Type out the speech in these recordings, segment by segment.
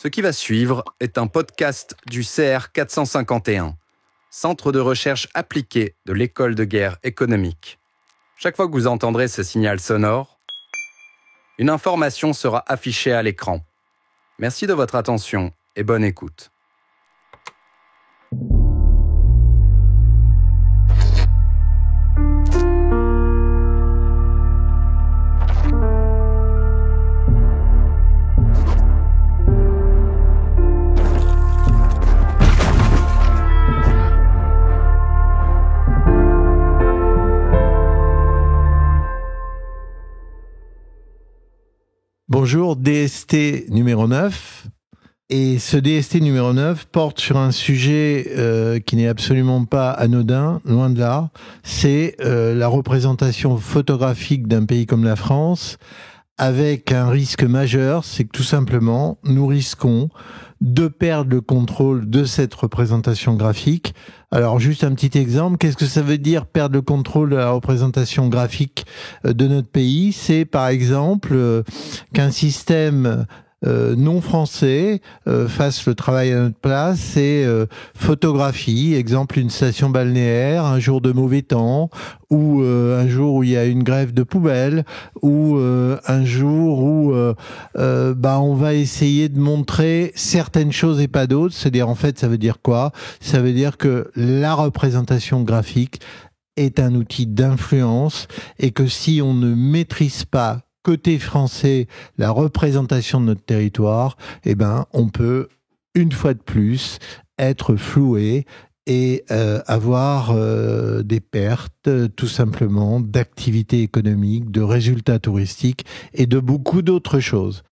Ce qui va suivre est un podcast du CR 451, Centre de recherche appliquée de l'École de guerre économique. Chaque fois que vous entendrez ce signal sonore, une information sera affichée à l'écran. Merci de votre attention et bonne écoute. Bonjour, DST numéro 9. Et ce DST numéro 9 porte sur un sujet qui n'est absolument pas anodin, loin de là. C'est la représentation photographique d'un pays comme la France, avec un risque majeur, c'est que tout simplement, nous risquons de perdre le contrôle de cette représentation graphique. Alors, juste un petit exemple, qu'est-ce que ça veut dire perdre le contrôle de la représentation graphique de notre pays ? C'est par exemple qu'un système non français fasse le travail à notre place, c'est photographie, exemple une station balnéaire, un jour de mauvais temps, ou un jour où il y a une grève de poubelle, ou un jour où on va essayer de montrer certaines choses et pas d'autres. C'est-à-dire, en fait, ça veut dire quoi ? Ça veut dire que la représentation graphique est un outil d'influence et que si on ne maîtrise pas côté français, la représentation de notre territoire, on peut, une fois de plus, être floué et avoir des pertes, tout simplement, d'activité économique, de résultats touristiques et de beaucoup d'autres choses.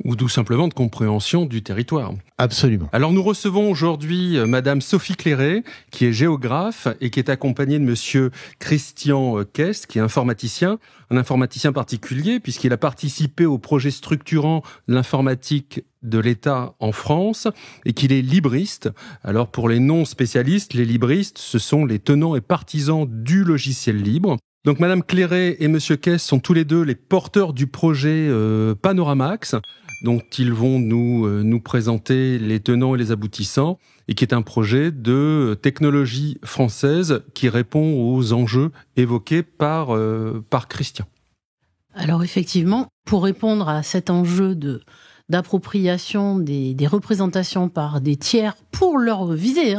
Ou tout simplement de compréhension du territoire. Absolument. Alors nous recevons aujourd'hui Madame Sophie Clairet, qui est géographe et qui est accompagnée de Monsieur Christian Kest, qui est informaticien, un informaticien particulier puisqu'il a participé au projet structurant l'informatique de l'État en France et qu'il est libriste. Alors pour les non-spécialistes, les libristes, ce sont les tenants et partisans du logiciel libre. Donc Madame Clairet et Monsieur Kest sont tous les deux les porteurs du projet Panoramax, dont ils vont nous présenter les tenants et les aboutissants, et qui est un projet de technologie française qui répond aux enjeux évoqués par Christian. Alors effectivement, pour répondre à cet enjeu d'appropriation des représentations par des tiers pour leur visée,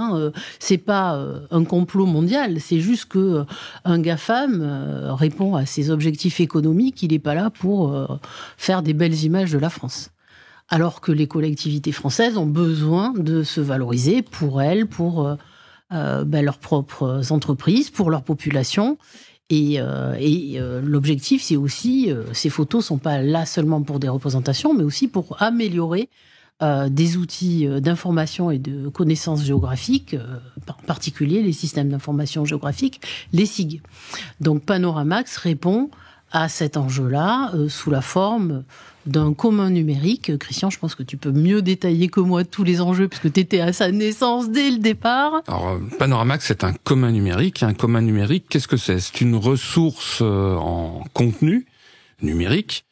c'est pas un complot mondial, c'est juste que un GAFAM répond à ses objectifs économiques, il n'est pas là pour faire des belles images de la France. Alors que les collectivités françaises ont besoin de se valoriser pour elles, pour leurs propres entreprises, pour leur population. Et l'objectif, c'est aussi, ces photos sont pas là seulement pour des représentations, mais aussi pour améliorer des outils d'information et de connaissances géographiques, en particulier les systèmes d'information géographique, les SIG. Donc Panoramax répond à cet enjeu-là sous la forme d'un commun numérique. Christian, je pense que tu peux mieux détailler que moi tous les enjeux, puisque tu étais à sa naissance dès le départ. Alors, Panoramax, c'est un commun numérique. Un commun numérique, qu'est-ce que c'est ? C'est une ressource en contenu numérique,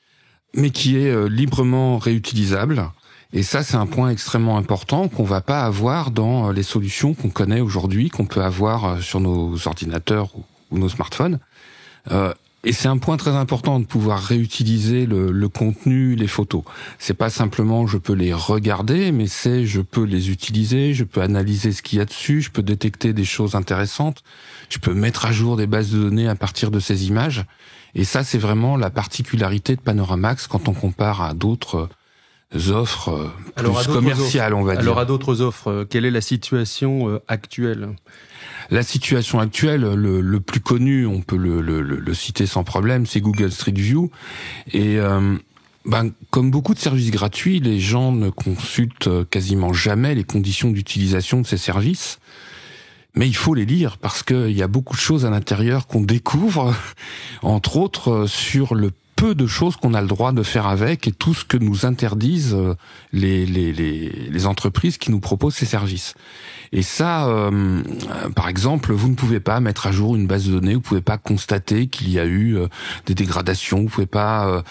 mais qui est librement réutilisable. Et ça, c'est un point extrêmement important qu'on va pas avoir dans les solutions qu'on connaît aujourd'hui, qu'on peut avoir sur nos ordinateurs ou nos smartphones. Et c'est un point très important de pouvoir réutiliser le contenu, les photos. C'est pas simplement je peux les regarder, mais c'est je peux les utiliser, je peux analyser ce qu'il y a dessus, je peux détecter des choses intéressantes, je peux mettre à jour des bases de données à partir de ces images. Et ça, c'est vraiment la particularité de Panoramax quand on compare à d'autres offres plus commerciales, on va dire. Alors à d'autres offres, quelle est la situation actuelle ? La situation actuelle, le plus connu, on peut le citer sans problème, c'est Google Street View. Et comme beaucoup de services gratuits, les gens ne consultent quasiment jamais les conditions d'utilisation de ces services. Mais il faut les lire parce qu'il y a beaucoup de choses à l'intérieur qu'on découvre, entre autres sur le peu de choses qu'on a le droit de faire avec et tout ce que nous interdisent les entreprises qui nous proposent ces services. Et ça, par exemple, vous ne pouvez pas mettre à jour une base de données, vous pouvez pas constater qu'il y a eu des dégradations, vous pouvez pas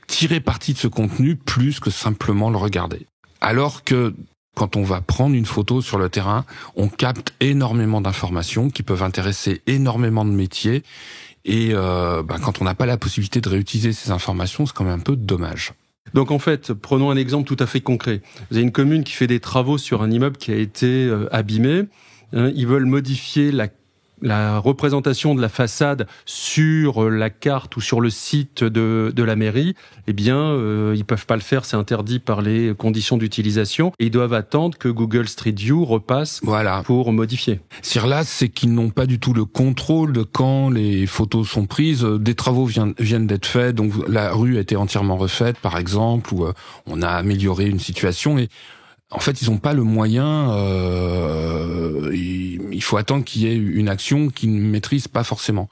tirer parti de ce contenu plus que simplement le regarder. Alors que quand on va prendre une photo sur le terrain, on capte énormément d'informations qui peuvent intéresser énormément de métiers. Et quand on n'a pas la possibilité de réutiliser ces informations, c'est quand même un peu dommage. Donc en fait, prenons un exemple tout à fait concret. Vous avez une commune qui fait des travaux sur un immeuble qui a été abîmé. Ils veulent modifier la représentation de la façade sur la carte ou sur le site de la mairie. Eh bien, ils peuvent pas le faire, c'est interdit par les conditions d'utilisation. Et ils doivent attendre que Google Street View repasse pour modifier. Là, c'est qu'ils n'ont pas du tout le contrôle de quand les photos sont prises. Des travaux viennent d'être faits, donc la rue a été entièrement refaite, par exemple, ou on a amélioré une situation. Et en fait, ils n'ont pas le moyen. Il faut attendre qu'il y ait une action qu'ils ne maîtrisent pas forcément.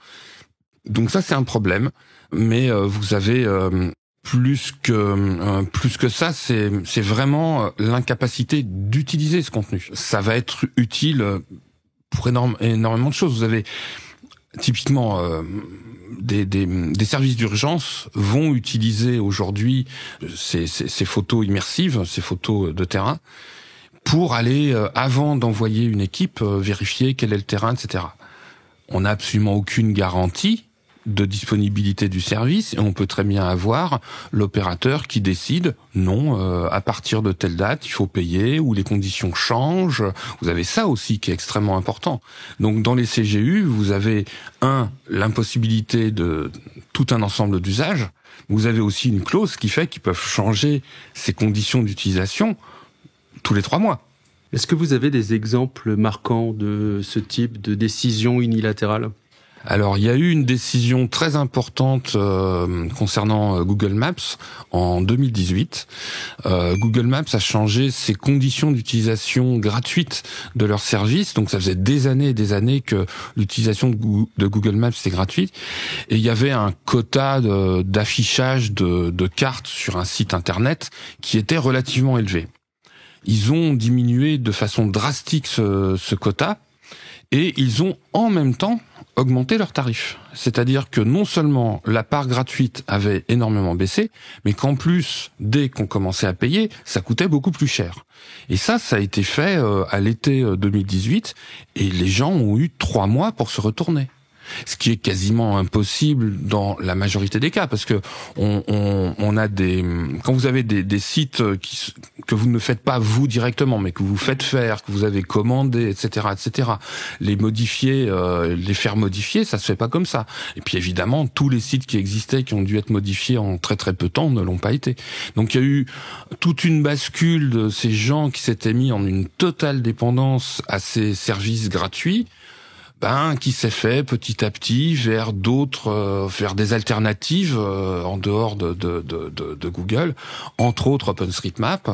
Donc ça, c'est un problème. Mais vous avez plus que ça, c'est vraiment l'incapacité d'utiliser ce contenu. Ça va être utile pour énormément de choses. Vous avez typiquement des services d'urgence vont utiliser aujourd'hui ces photos immersives, ces photos de terrain, pour aller, avant d'envoyer une équipe, vérifier quel est le terrain, etc. On n'a absolument aucune garantie de disponibilité du service et on peut très bien avoir l'opérateur qui décide non, à partir de telle date il faut payer ou les conditions changent. Vous avez ça aussi qui est extrêmement important. Donc dans les CGU, vous avez l'impossibilité de tout un ensemble d'usages. Vous avez aussi une clause qui fait qu'ils peuvent changer ces conditions d'utilisation tous les 3 mois. Est-ce que vous avez des exemples marquants de ce type de décision unilatérale ? Alors, il y a eu une décision très importante concernant Google Maps en 2018. Google Maps a changé ses conditions d'utilisation gratuite de leur service. Donc, ça faisait des années et des années que l'utilisation de Google Maps était gratuite. Et il y avait un quota d'affichage de cartes sur un site Internet qui était relativement élevé. Ils ont diminué de façon drastique ce quota et ils ont en même temps augmenter leurs tarifs. C'est-à-dire que non seulement la part gratuite avait énormément baissé, mais qu'en plus, dès qu'on commençait à payer, ça coûtait beaucoup plus cher. Et ça a été fait à l'été 2018, et les gens ont eu 3 mois pour se retourner. Ce qui est quasiment impossible dans la majorité des cas, parce que on a quand vous avez des sites que vous ne faites pas vous directement, mais que vous faites faire, que vous avez commandé, etc., les modifier, les faire modifier, ça se fait pas comme ça. Et puis évidemment, tous les sites qui existaient, qui ont dû être modifiés en très très peu de temps, ne l'ont pas été. Donc il y a eu toute une bascule de ces gens qui s'étaient mis en une totale dépendance à ces services gratuits, qui s'est fait petit à petit vers d'autres, vers des alternatives en dehors de Google, entre autres OpenStreetMap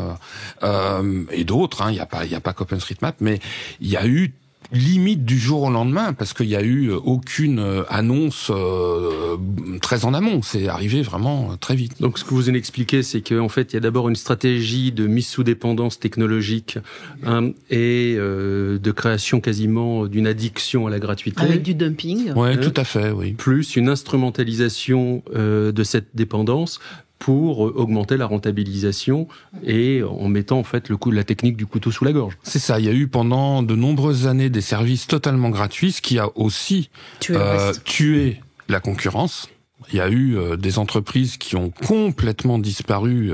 et d'autres. Il y a pas qu'OpenStreetMap, mais il y a eu limite du jour au lendemain, parce qu'il y a eu aucune annonce très en amont. C'est arrivé vraiment très vite. Donc ce que vous venez d'expliquer, c'est qu'en fait, il y a d'abord une stratégie de mise sous dépendance technologique et de création quasiment d'une addiction à la gratuité. Avec du dumping. Ouais, tout à fait, oui. Plus une instrumentalisation de cette dépendance pour augmenter la rentabilisation et en mettant en fait la technique du couteau sous la gorge. C'est ça, il y a eu pendant de nombreuses années des services totalement gratuits, ce qui a aussi tué la concurrence. Il y a eu des entreprises qui ont complètement disparu,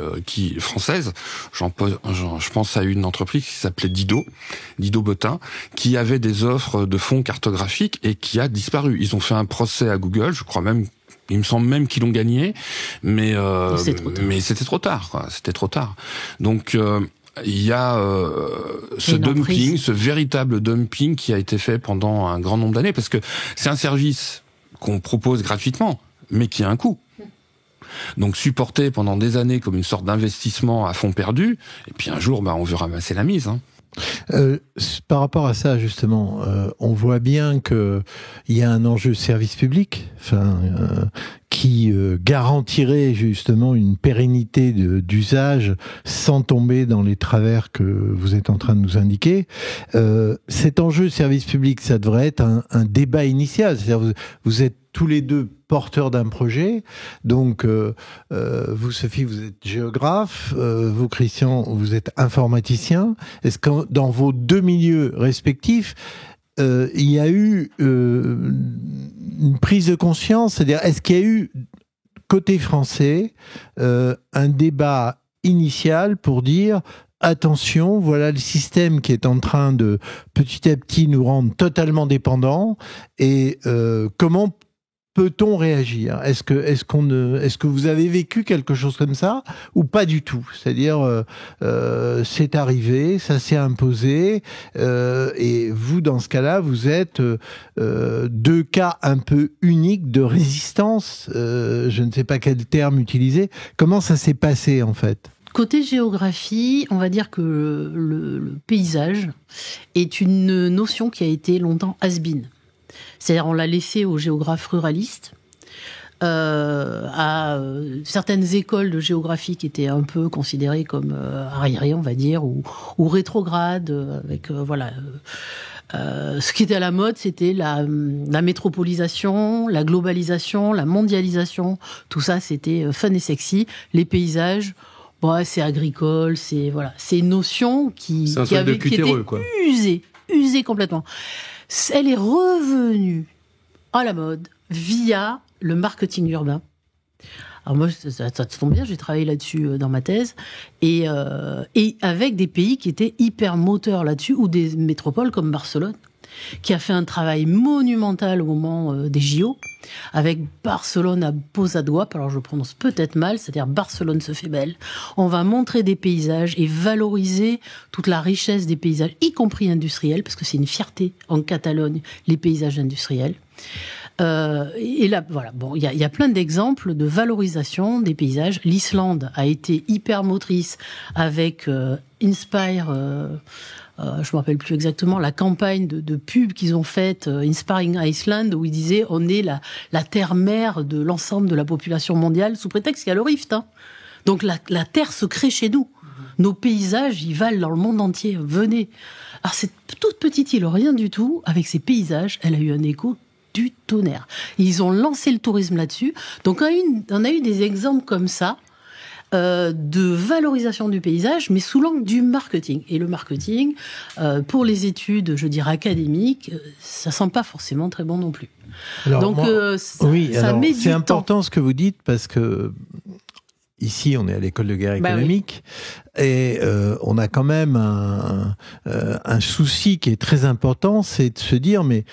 françaises. Je pense à une entreprise qui s'appelait Dido Botin, qui avait des offres de fonds cartographiques et qui a disparu. Ils ont fait un procès à Google, je crois même. Il me semble même qu'ils l'ont gagné, mais c'était trop tard. Quoi. C'était trop tard. Donc il y a ce dumping, ce véritable dumping qui a été fait pendant un grand nombre d'années, parce que c'est un service qu'on propose gratuitement, mais qui a un coût. Donc supporté pendant des années comme une sorte d'investissement à fond perdu, et puis un jour, on veut ramasser la mise. Par rapport à ça, justement, on voit bien que il y a un enjeu de service public, qui garantirait justement une pérennité d'usage sans tomber dans les travers que vous êtes en train de nous indiquer. Cet enjeu de service public, ça devrait être un débat initial. C'est-à-dire vous êtes tous les deux porteurs d'un projet. Donc, vous, Sophie, vous êtes géographe. Vous, Christian, vous êtes informaticien. Est-ce que dans vos deux milieux respectifs, il y a eu une prise de conscience, c'est-à-dire est-ce qu'il y a eu, côté français, un débat initial pour dire attention, voilà le système qui est en train de petit à petit nous rendre totalement dépendants et comment peut-on réagir ? Est-ce que vous avez vécu quelque chose comme ça ou pas du tout ? C'est-à-dire, c'est arrivé, ça s'est imposé, et vous, dans ce cas-là, vous êtes deux cas un peu uniques de résistance. Je ne sais pas quel terme utiliser. Comment ça s'est passé, en fait ? Côté géographie, on va dire que le paysage est une notion qui a été longtemps has-been. C'est-à-dire, on l'a laissé aux géographes ruralistes, à certaines écoles de géographie qui étaient un peu considérées comme arriérées, on va dire, ou rétrogrades, avec ce qui était à la mode, c'était la métropolisation, la globalisation, la mondialisation. Tout ça, c'était fun et sexy. Les paysages, c'est agricole, c'est une notion qui était usée complètement. Elle est revenue à la mode via le marketing urbain. Alors moi, ça tombe bien, j'ai travaillé là-dessus dans ma thèse, et avec des pays qui étaient hyper moteurs là-dessus, ou des métropoles comme Barcelone, qui a fait un travail monumental au moment des JO, avec Barcelone à Posadoap, alors je prononce peut-être mal, c'est-à-dire Barcelone se fait belle. On va montrer des paysages et valoriser toute la richesse des paysages, y compris industriels, parce que c'est une fierté en Catalogne, les paysages industriels. Et là, voilà, il y a plein d'exemples de valorisation des paysages. L'Islande a été hyper motrice avec Inspire. Je me rappelle plus exactement la campagne de pub qu'ils ont faite, Inspiring Iceland, où ils disaient on est la terre-mère de l'ensemble de la population mondiale, sous prétexte qu'il y a le rift. Donc la terre se crée chez nous. Nos paysages, ils valent dans le monde entier. Venez. Alors cette toute petite île, rien du tout, avec ses paysages, elle a eu un écho du tonnerre. Ils ont lancé le tourisme là-dessus. Donc on a eu des exemples comme ça, de valorisation du paysage, mais sous l'angle du marketing. Et le marketing, pour les études, je dirais académiques, ça sent pas forcément très bon non plus. Alors, donc ça met du temps. C'est important ce que vous dites, parce que ici, on est à l'école de guerre économique, et on a quand même un souci qui est très important, c'est de se dire, mais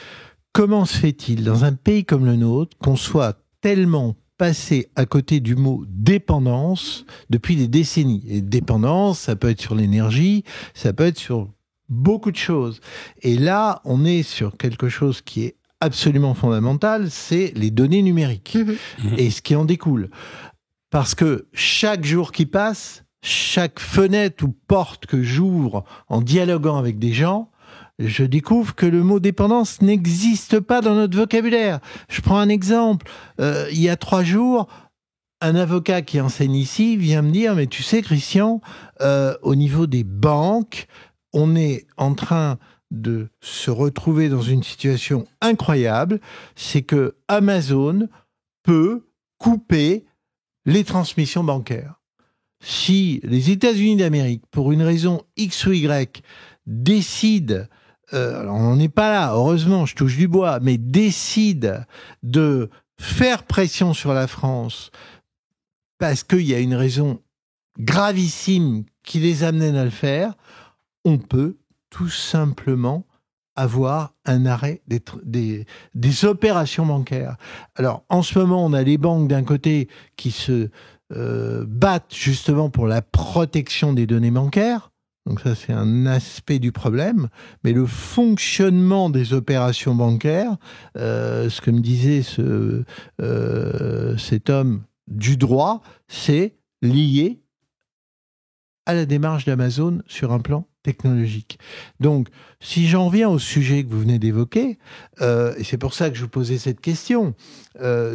comment se fait-il, dans un pays comme le nôtre, qu'on soit tellement passé à côté du mot dépendance depuis des décennies. Et dépendance, ça peut être sur l'énergie, ça peut être sur beaucoup de choses. Et là, on est sur quelque chose qui est absolument fondamental, c'est les données numériques. Et ce qui en découle. Parce que chaque jour qui passe, chaque fenêtre ou porte que j'ouvre en dialoguant avec des gens, je découvre que le mot dépendance n'existe pas dans notre vocabulaire. Je prends un exemple. Il y a 3 jours, un avocat qui enseigne ici vient me dire, mais tu sais, Christian, au niveau des banques, on est en train de se retrouver dans une situation incroyable. C'est que Amazon peut couper les transmissions bancaires. Si les États-Unis d'Amérique, pour une raison X ou Y, décident, alors on n'est pas là, heureusement, je touche du bois, mais décide de faire pression sur la France parce qu'il y a une raison gravissime qui les amène à le faire, on peut tout simplement avoir un arrêt des opérations bancaires. Alors, en ce moment, on a les banques d'un côté qui se battent justement pour la protection des données bancaires. Donc ça, c'est un aspect du problème. Mais le fonctionnement des opérations bancaires, ce que me disait cet homme du droit, c'est lié à la démarche d'Amazon sur un plan technologique. Donc, si j'en reviens au sujet que vous venez d'évoquer, et c'est pour ça que je vous posais cette question,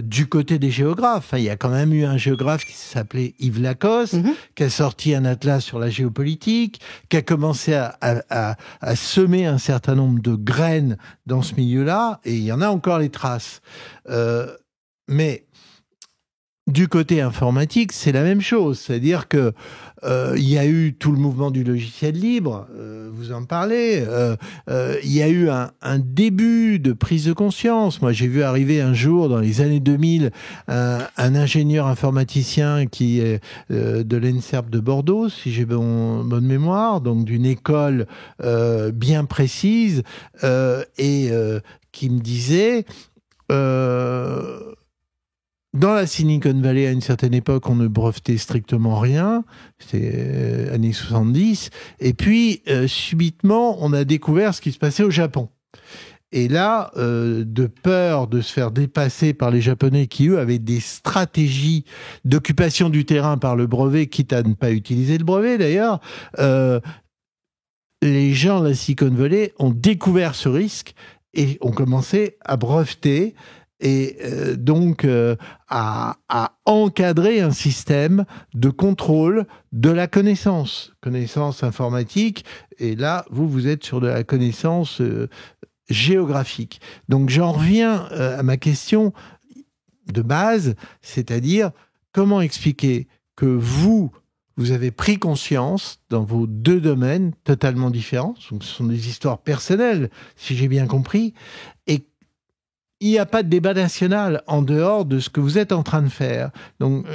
du côté des géographes, il y a quand même eu un géographe qui s'appelait Yves Lacoste, qui a sorti un atlas sur la géopolitique, qui a commencé à semer un certain nombre de graines dans ce milieu-là, et il y en a encore les traces. Mais du côté informatique, c'est la même chose. C'est-à-dire que il y a eu tout le mouvement du logiciel libre, vous en parlez. Il y a eu un début de prise de conscience. Moi, j'ai vu arriver un jour, dans les années 2000, un ingénieur informaticien qui est de l'ENSERP de Bordeaux, si j'ai bonne mémoire, donc d'une école bien précise, et qui me disait... dans la Silicon Valley, à une certaine époque, on ne brevetait strictement rien. C'était années 70. Et puis, subitement, on a découvert ce qui se passait au Japon. Et là, de peur de se faire dépasser par les Japonais qui, eux, avaient des stratégies d'occupation du terrain par le brevet, quitte à ne pas utiliser le brevet, d'ailleurs, les gens de la Silicon Valley ont découvert ce risque et ont commencé à breveter et donc à encadrer un système de contrôle de la connaissance informatique. Et là, vous êtes sur de la connaissance géographique. Donc j'en reviens à ma question de base, c'est-à-dire comment expliquer que vous avez pris conscience dans vos deux domaines totalement différents, donc ce sont des histoires personnelles, si j'ai bien compris, et il n'y a pas de débat national en dehors de ce que vous êtes en train de faire. Donc,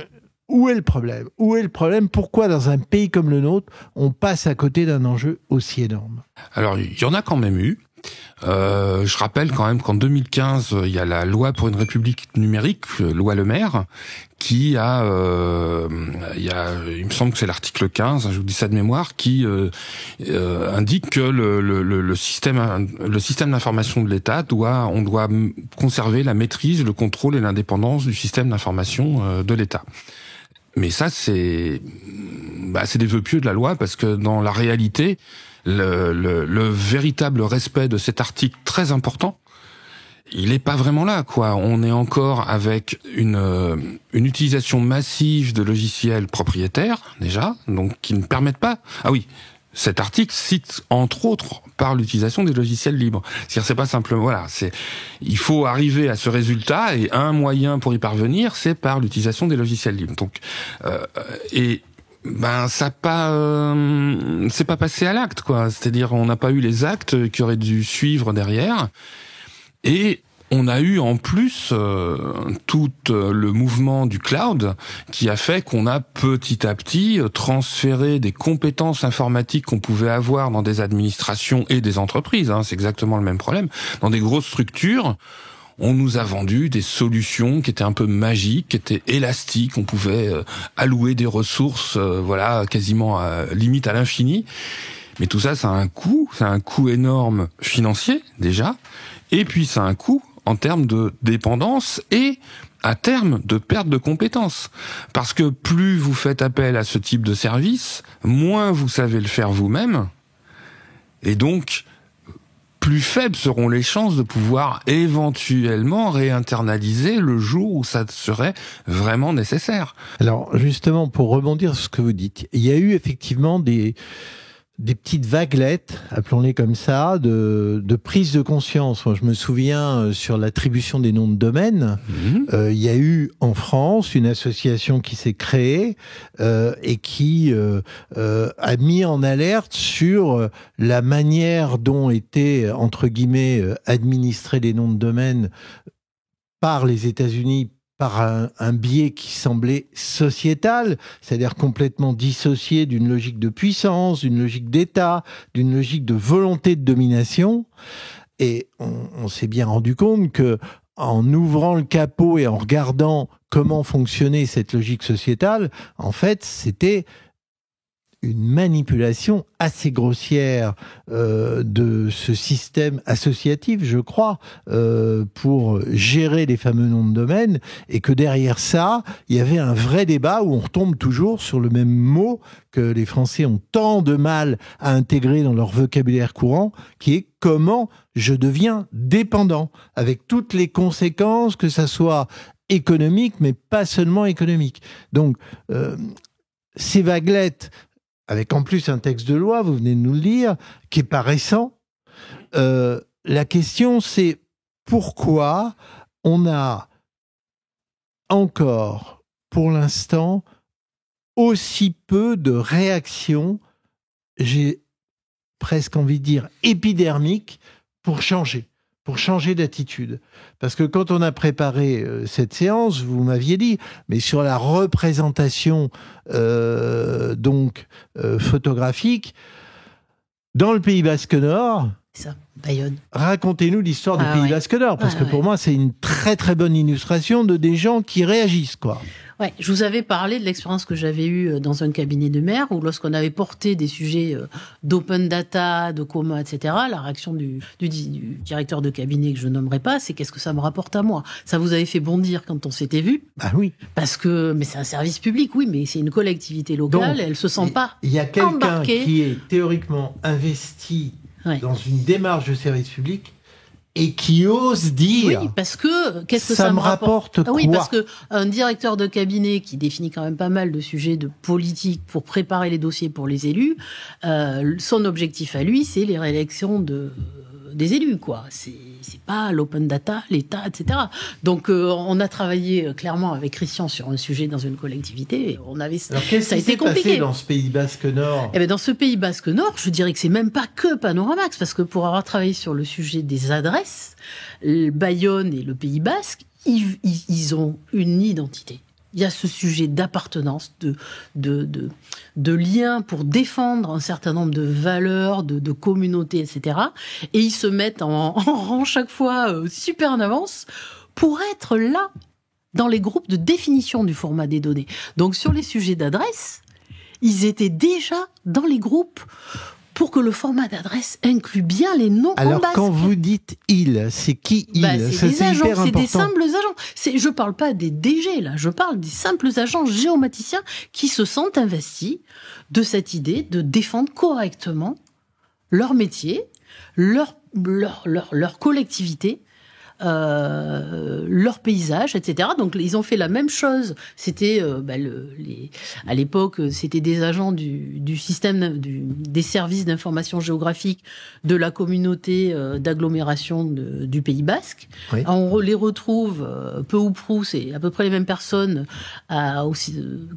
où est le problème ? Où est le problème ? Pourquoi, dans un pays comme le nôtre, on passe à côté d'un enjeu aussi énorme ? Alors, il y en a quand même eu. Je rappelle quand même qu'en 2015, il y a la loi pour une république numérique, loi Le Maire, qui il me semble que c'est l'article 15, je vous dis ça de mémoire, qui indique que le système d'information de l'État on doit conserver la maîtrise, le contrôle et l'indépendance du système d'information de l'État. Mais ça, c'est des vœux pieux de la loi, parce que dans la réalité, le véritable respect de cet article très important, il est pas vraiment là, quoi. On est encore avec une utilisation massive de logiciels propriétaires, déjà, donc qui ne permettent pas... Ah oui, cet article cite, entre autres, par l'utilisation des logiciels libres. C'est-à-dire, c'est pas simplement... Voilà, il faut arriver à ce résultat, et un moyen pour y parvenir, c'est par l'utilisation des logiciels libres. Donc, c'est pas passé à l'acte, quoi. C'est-à-dire, on n'a pas eu les actes qui auraient dû suivre derrière. Et on a eu en plus tout le mouvement du cloud qui a fait qu'on a petit à petit transféré des compétences informatiques qu'on pouvait avoir dans des administrations et des entreprises, c'est exactement le même problème, dans des grosses structures. On nous a vendu des solutions qui étaient un peu magiques, qui étaient élastiques, on pouvait allouer des ressources, quasiment limite à l'infini. Mais tout ça, ça a un coût énorme financier, déjà, et puis ça a un coût en termes de dépendance et à terme de perte de compétences. Parce que plus vous faites appel à ce type de service, moins vous savez le faire vous-même, et donc plus faibles seront les chances de pouvoir éventuellement réinternaliser le jour où ça serait vraiment nécessaire. Alors justement, pour rebondir sur ce que vous dites, il y a eu effectivement des petites vaguelettes, appelons-les comme ça, de prise de conscience. Moi, je me souviens, sur l'attribution des noms de domaine, il y a eu en France une association qui s'est créée et qui a mis en alerte sur la manière dont étaient, entre guillemets, administrés les noms de domaine par les États-Unis, par un biais qui semblait sociétal, c'est-à-dire complètement dissocié d'une logique de puissance, d'une logique d'État, d'une logique de volonté de domination. Et on s'est bien rendu compte que, en ouvrant le capot et en regardant comment fonctionnait cette logique sociétale, en fait, c'était une manipulation assez grossière de ce système associatif, je crois, pour gérer les fameux noms de domaine, et que derrière ça, il y avait un vrai débat où on retombe toujours sur le même mot que les Français ont tant de mal à intégrer dans leur vocabulaire courant, qui est comment je deviens dépendant, avec toutes les conséquences, que ça soit économique, mais pas seulement économique. Donc, ces vaguelettes, avec en plus un texte de loi, vous venez de nous le dire, qui est pas récent. La question, c'est pourquoi on a encore, pour l'instant, aussi peu de réactions, j'ai presque envie de dire épidermiques, pour changer d'attitude. Parce que quand on a préparé cette séance, vous m'aviez dit, mais sur la représentation photographique, dans le Pays Basque Nord, ça, Bayonne. Racontez-nous l'histoire du Pays Basque Nord, parce que pour moi, c'est une très très bonne illustration de des gens qui réagissent, quoi. Ouais, je vous avais parlé de l'expérience que j'avais eue dans un cabinet de maire où lorsqu'on avait porté des sujets d'open data, de commun, etc., la réaction du directeur de cabinet que je nommerai pas, c'est qu'est-ce que ça me rapporte à moi? Ça vous avait fait bondir quand on s'était vu? Ah oui. Parce que, mais c'est un service public, oui, mais c'est une collectivité locale, elle se sent pas il y a quelqu'un embarquée. Qui est théoriquement investi dans une démarche de service public et qui ose dire... Oui, parce que, qu'est-ce que ça me rapporte quoi? Oui, parce que un directeur de cabinet qui définit quand même pas mal de sujets de politique pour préparer les dossiers pour les élus, son objectif à lui, c'est les réélections des élus, quoi. C'est pas l'open data, l'État, etc. Donc, on a travaillé clairement avec Christian sur un sujet dans une collectivité. Et on avait, alors, qu'est-ce qui s'est passé dans ce Pays Basque Nord? Eh bien, dans ce Pays Basque Nord, je dirais que c'est même pas que Panoramax, parce que pour avoir travaillé sur le sujet des adresses, Bayonne et le Pays Basque, ils ont une identité. Il y a ce sujet d'appartenance, de lien pour défendre un certain nombre de valeurs, de communautés, etc. Et ils se mettent en rang chaque fois super en avance pour être là dans les groupes de définition du format des données. Donc sur les sujets d'adresse, ils étaient déjà dans les groupes pour que le format d'adresse inclue bien les noms en basque. Alors, quand vous dites « il », c'est qui « il » C'est des agents, c'est des simples agents. Je parle pas des DG, là. Je parle des simples agents géomaticiens qui se sentent investis de cette idée de défendre correctement leur métier, leur collectivité, leur paysage, etc. Donc ils ont fait la même chose. C'était à l'époque, c'était des agents du système des services d'information géographique de la communauté d'agglomération du Pays Basque. Oui. On les retrouve peu ou prou, c'est à peu près les mêmes personnes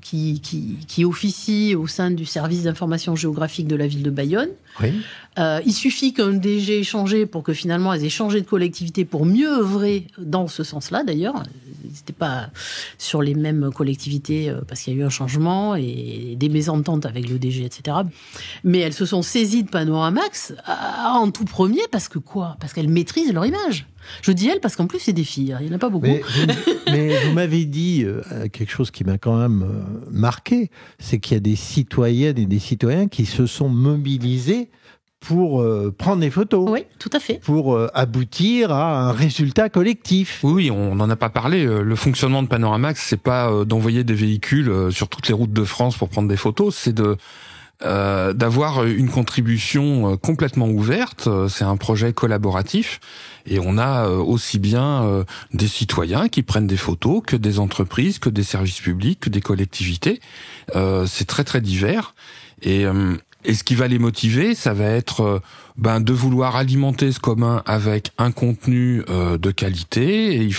qui officient au sein du service d'information géographique de la ville de Bayonne. Oui. Il suffit qu'un DG ait changé pour que finalement elles aient changé de collectivité pour mieux œuvrer dans ce sens-là, d'ailleurs. Ils n'étaient pas sur les mêmes collectivités parce qu'il y a eu un changement et des mésententes avec le DG, etc. Mais elles se sont saisies de Panoramax en tout premier parce qu'elles maîtrisent leur image. Je dis elles parce qu'en plus c'est des filles, il n'y en a pas beaucoup. Mais vous m'avez dit quelque chose qui m'a quand même marqué, c'est qu'il y a des citoyennes et des citoyens qui se sont mobilisés pour prendre des photos. Oui, tout à fait. Pour aboutir à un résultat collectif. Oui, on n'en a pas parlé. Le fonctionnement de Panoramax, c'est pas d'envoyer des véhicules sur toutes les routes de France pour prendre des photos, c'est d'avoir une contribution complètement ouverte. C'est un projet collaboratif et on a aussi bien des citoyens qui prennent des photos que des entreprises, que des services publics, que des collectivités. C'est très très divers et ce qui va les motiver, ça va être de vouloir alimenter ce commun avec un contenu de qualité. Et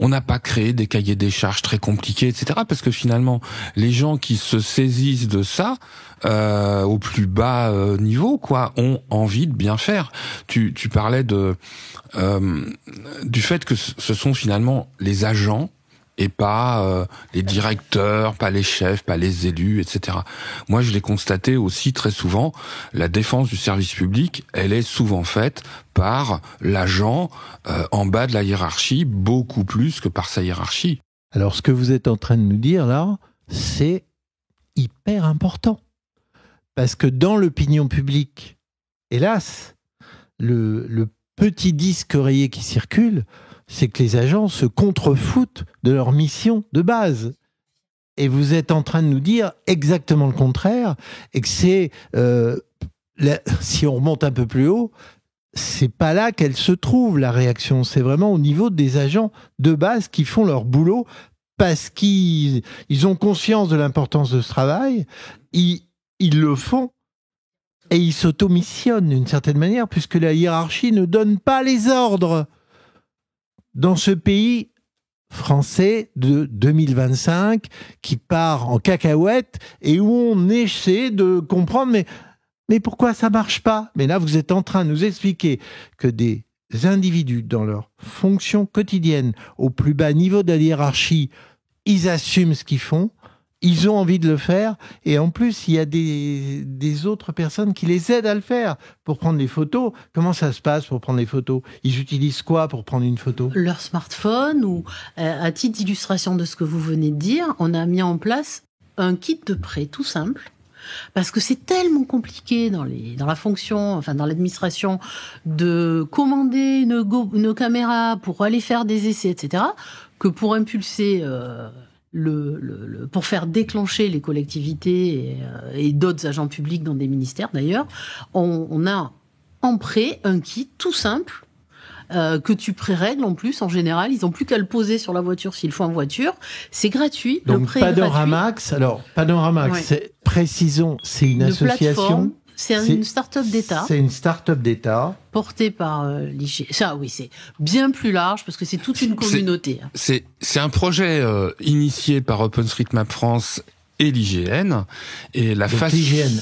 on n'a pas créé des cahiers des charges très compliqués, etc. Parce que finalement, les gens qui se saisissent de ça au plus bas niveau, ont envie de bien faire. Tu parlais du fait que ce sont finalement les agents et pas les directeurs, pas les chefs, pas les élus, etc. Moi, je l'ai constaté aussi très souvent, la défense du service public, elle est souvent faite par l'agent en bas de la hiérarchie, beaucoup plus que par sa hiérarchie. Alors, ce que vous êtes en train de nous dire, là, c'est hyper important. Parce que dans l'opinion publique, hélas, le petit disque rayé qui circule, c'est que les agents se contrefoutent de leur mission de base. Et vous êtes en train de nous dire exactement le contraire, et que c'est, si on remonte un peu plus haut, c'est pas là qu'elle se trouve, la réaction. C'est vraiment au niveau des agents de base qui font leur boulot parce qu'ils ont conscience de l'importance de ce travail, ils le font et ils s'automissionnent d'une certaine manière, puisque la hiérarchie ne donne pas les ordres. Dans ce pays français de 2025 qui part en cacahuète et où on essaie de comprendre mais pourquoi ça marche pas ? Mais là, vous êtes en train de nous expliquer que des individus dans leur fonction quotidienne, au plus bas niveau de la hiérarchie, ils assument ce qu'ils font, ils ont envie de le faire, et en plus, il y a des autres personnes qui les aident à le faire pour prendre les photos. Comment ça se passe pour prendre les photos ? Ils utilisent quoi pour prendre une photo ? Leur smartphone, ou à titre d'illustration de ce que vous venez de dire, on a mis en place un kit de prêt tout simple. Parce que c'est tellement compliqué dans la fonction, enfin dans l'administration, de commander une caméra pour aller faire des essais, etc., que pour impulser pour faire déclencher les collectivités et d'autres agents publics dans des ministères d'ailleurs, on a en prêt un kit tout simple que tu pré-règles en plus. En général, ils n'ont plus qu'à le poser sur la voiture s'il faut en voiture. C'est gratuit. Donc le prêt Panoramax, précisons, c'est une association. Plateforme, c'est une start-up d'État. C'est une start-up d'État. Portée par l'IG. Ça, oui, c'est bien plus large parce que c'est toute une communauté. C'est un projet initié par OpenStreetMap France et l'IGN. Et l'IGN,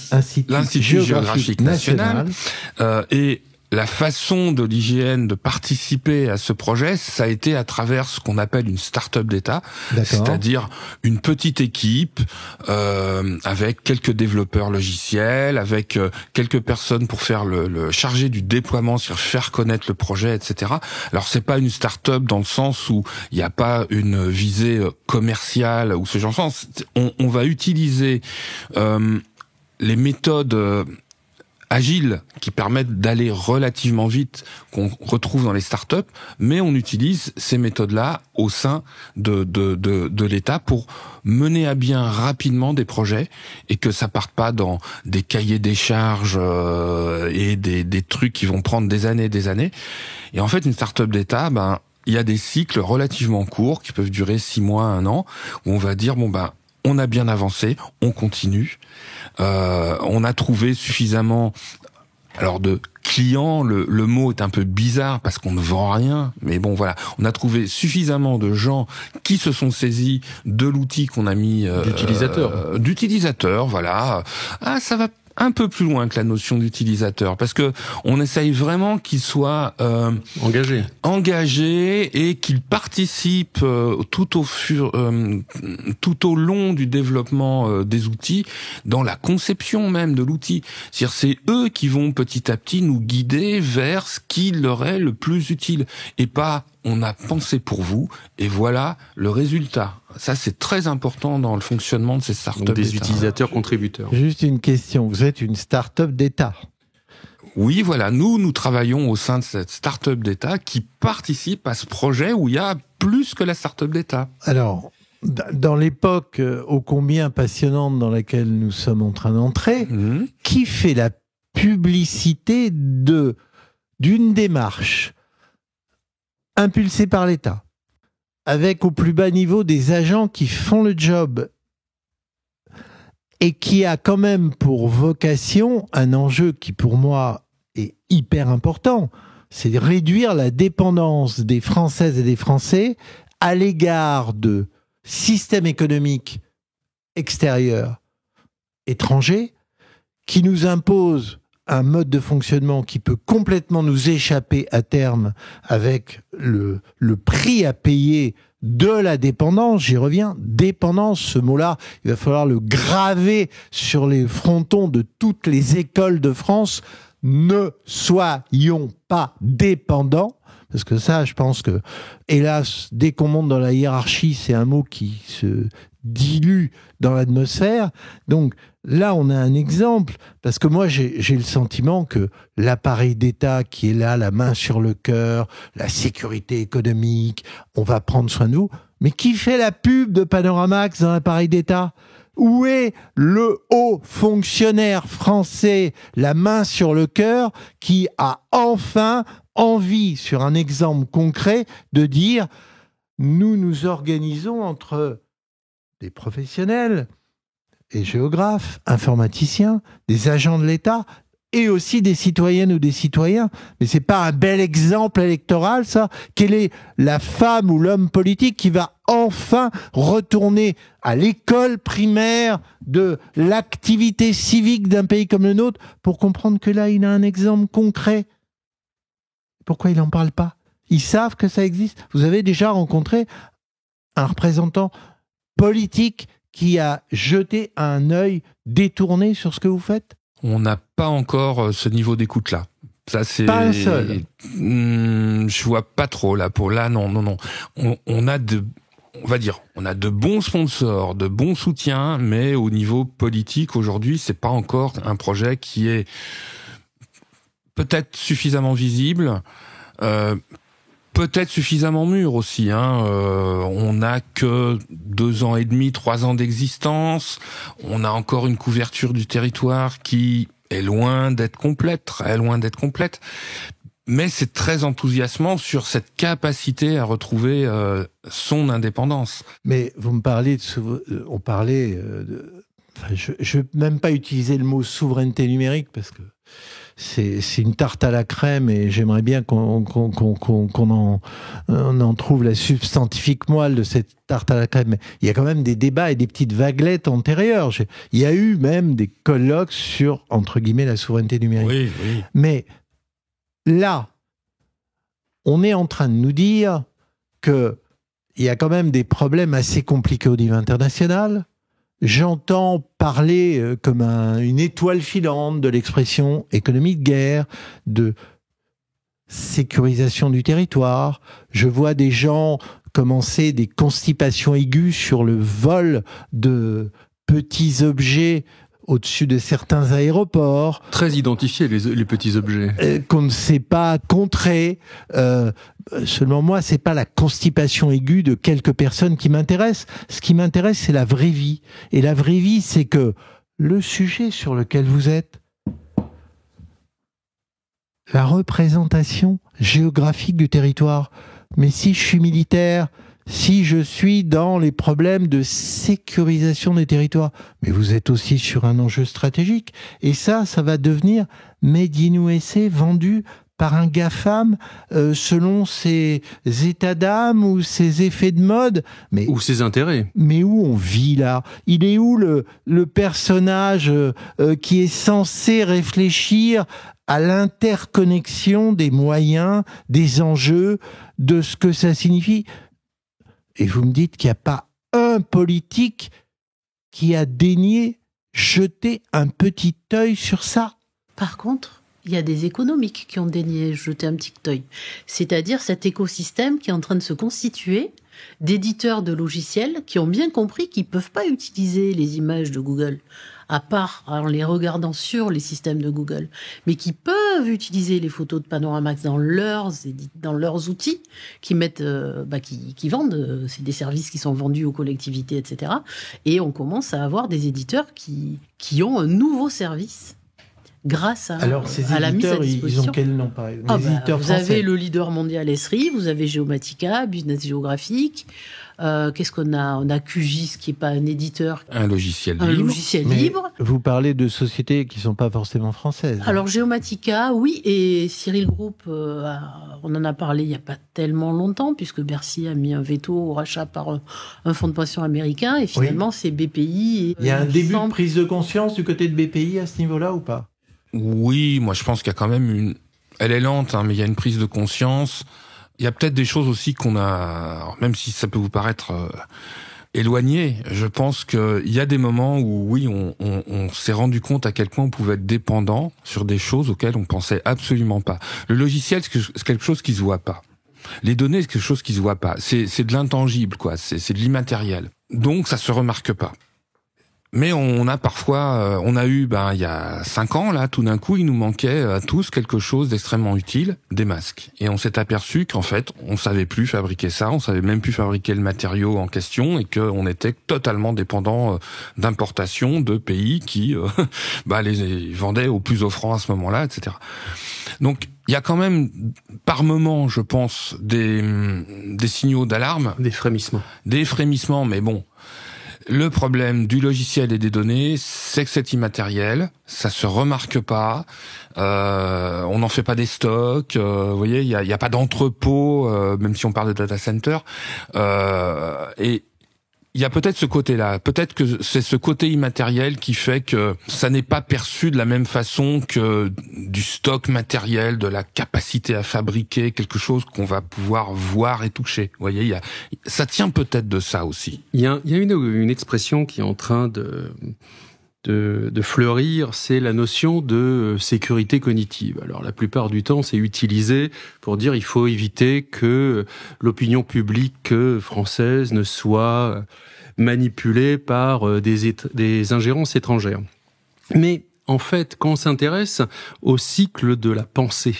l'Institut géographique national. Et la façon de l'IGN de participer à ce projet, ça a été à travers ce qu'on appelle une start-up d'État, c'est-à-dire une petite équipe avec quelques développeurs logiciels, avec quelques personnes pour faire le chargé du déploiement, sur faire connaître le projet, etc. Alors c'est pas une start-up dans le sens où il n'y a pas une visée commerciale ou ce genre de sens. On va utiliser les méthodes agiles qui permettent d'aller relativement vite, qu'on retrouve dans les startups, mais on utilise ces méthodes-là au sein de l'État pour mener à bien rapidement des projets et que ça parte pas dans des cahiers des charges et des trucs qui vont prendre des années. Et en fait, une startup d'État, il y a des cycles relativement courts qui peuvent durer 6 mois, 1 an, où on va dire on a bien avancé, on continue. On a trouvé suffisamment, alors de clients, le mot est un peu bizarre parce qu'on ne vend rien, mais bon voilà, on a trouvé suffisamment de gens qui se sont saisis de l'outil qu'on a mis d'utilisateurs, voilà. Ah, ça va un peu plus loin que la notion d'utilisateur, parce que on essaye vraiment qu'il soit engagé et qu'il participe tout au long du développement des outils, dans la conception même de l'outil. C'est-à-dire, c'est eux qui vont petit à petit nous guider vers ce qui leur est le plus utile, et pas on a pensé pour vous et voilà le résultat. Ça, c'est très important dans le fonctionnement de ces startups d'État. Des utilisateurs contributeurs. Juste une question, vous êtes une start-up d'État ? Oui, voilà, nous travaillons au sein de cette start-up d'État qui participe à ce projet où il y a plus que la start-up d'État. Alors, dans l'époque ô combien passionnante dans laquelle nous sommes en train d'entrer, qui fait la publicité d'une démarche impulsée par l'État, avec au plus bas niveau des agents qui font le job et qui a quand même pour vocation un enjeu qui pour moi est hyper important, c'est de réduire la dépendance des Françaises et des Français à l'égard de systèmes économiques extérieurs, étrangers, qui nous imposent un mode de fonctionnement qui peut complètement nous échapper à terme avec le prix à payer de la dépendance. J'y reviens, dépendance, ce mot-là, il va falloir le graver sur les frontons de toutes les écoles de France. Ne soyons pas dépendants, parce que ça, je pense que, hélas, dès qu'on monte dans la hiérarchie, c'est un mot qui se dilue dans l'atmosphère. Donc, là, on a un exemple, parce que moi, j'ai le sentiment que l'appareil d'État qui est là, la main sur le cœur, la sécurité économique, on va prendre soin de nous. Mais qui fait la pub de Panoramax dans l'appareil d'État ? Où est le haut fonctionnaire français, la main sur le cœur, qui a enfin envie, sur un exemple concret, de dire « Nous nous organisons entre des professionnels, des géographes, informaticiens, des agents de l'État et aussi des citoyennes ou des citoyens. » Mais c'est pas un bel exemple électoral, ça ? Quelle est la femme ou l'homme politique qui va enfin retourner à l'école primaire de l'activité civique d'un pays comme le nôtre pour comprendre que là, il a un exemple concret ? Pourquoi il n'en parle pas ? Ils savent que ça existe. Vous avez déjà rencontré un représentant politique qui a jeté un œil détourné sur ce que vous faites ? On n'a pas encore ce niveau d'écoute-là. Ça, c'est pas un seul. Je vois pas trop là. Non. On a de bons sponsors, de bons soutiens, mais au niveau politique aujourd'hui, c'est pas encore un projet qui est peut-être suffisamment visible. Peut-être suffisamment mûr aussi. On n'a que 2 ans et demi, 3 ans d'existence. On a encore une couverture du territoire qui est loin d'être complète, très loin d'être complète. Mais c'est très enthousiasmant sur cette capacité à retrouver son indépendance. Mais vous me parlez on parlait de... Enfin, je ne veux même pas utiliser le mot souveraineté numérique parce que c'est une tarte à la crème et j'aimerais bien qu'on en trouve la substantifique moelle de cette tarte à la crème. Mais il y a quand même des débats et des petites vaguelettes antérieures. Il y a eu même des colloques sur, entre guillemets, la souveraineté numérique. Oui. Mais là, on est en train de nous dire qu'il y a quand même des problèmes assez compliqués au niveau international. J'entends parler comme une étoile filante de l'expression économie de guerre, de sécurisation du territoire. Je vois des gens commencer des constipations aiguës sur le vol de petits objets au-dessus de certains aéroports. Très identifiés, les petits objets. Qu'on ne sait pas contrer. Seulement moi, c'est pas la constipation aiguë de quelques personnes qui m'intéressent. Ce qui m'intéresse, c'est la vraie vie. Et la vraie vie, c'est que le sujet sur lequel vous êtes, la représentation géographique du territoire. Mais si je suis militaire, si je suis dans les problèmes de sécurisation des territoires, mais vous êtes aussi sur un enjeu stratégique. Et ça va devenir Made in USA, vendu par un GAFAM selon ses états d'âme ou ses effets de mode. Ou ses intérêts. Mais où on vit là ? Il est où le personnage qui est censé réfléchir à l'interconnexion des moyens, des enjeux, de ce que ça signifie ? Et vous me dites qu'il n'y a pas un politique qui a daigné jeter un petit œil sur ça. Par contre, il y a des économiques qui ont daigné jeter un petit œil. C'est-à-dire cet écosystème qui est en train de se constituer d'éditeurs de logiciels qui ont bien compris qu'ils ne peuvent pas utiliser les images de Google, à part en les regardant sur les systèmes de Google, mais qui peuvent utiliser les photos de Panoramax dans leurs outils, qui vendent, c'est des services qui sont vendus aux collectivités, etc. Et on commence à avoir des éditeurs qui ont un nouveau service grâce à la mise à disposition. Ils ont quel nom, par exemple ? Vous avez le leader mondial Esri, vous avez Geomatica, Business Geographic. Qu'est-ce qu'on a ? On a QGIS qui n'est pas un éditeur. Un logiciel libre. Vous parlez de sociétés qui ne sont pas forcément françaises. Alors Geomatica, oui, et Cyril Group, on en a parlé il n'y a pas tellement longtemps, puisque Bercy a mis un veto au rachat par un fonds de pension américain, et finalement c'est BPI. Il y a un début de prise de conscience du côté de BPI à ce niveau-là ou pas ? Oui, moi je pense qu'il y a quand même elle est lente, mais il y a une prise de conscience. Il y a peut-être des choses aussi qu'on a, alors même si ça peut vous paraître éloigné, je pense qu'il y a des moments où oui, on s'est rendu compte à quel point on pouvait être dépendant sur des choses auxquelles on pensait absolument pas. Le logiciel, c'est quelque chose qui se voit pas. Les données, c'est quelque chose qui se voit pas. C'est de l'intangible, quoi. C'est de l'immatériel. Donc ça se remarque pas. Mais on a parfois, on a eu, il y a 5 ans, là, tout d'un coup, il nous manquait à tous quelque chose d'extrêmement utile, des masques. Et on s'est aperçu qu'en fait, on savait plus fabriquer ça, on savait même plus fabriquer le matériau en question, et qu'on était totalement dépendant d'importations de pays qui, les vendaient au plus offrant à ce moment-là, etc. Donc, il y a quand même, par moment, je pense, des signaux d'alarme. Des frémissements. Des frémissements, mais bon. Le problème du logiciel et des données, c'est que c'est immatériel, ça se remarque pas, on n'en fait pas des stocks, vous voyez, il y a pas d'entrepôt, même si on parle de data center, et il y a peut-être ce côté-là, peut-être que c'est ce côté immatériel qui fait que ça n'est pas perçu de la même façon que du stock matériel, de la capacité à fabriquer quelque chose qu'on va pouvoir voir et toucher. Vous voyez, ça tient peut-être de ça aussi. Il y a une expression qui est en train de fleurir, c'est la notion de sécurité cognitive. Alors la plupart du temps, c'est utilisé pour dire il faut éviter que l'opinion publique française ne soit manipulée par des ingérences étrangères. Mais en fait, quand on s'intéresse au cycle de la pensée,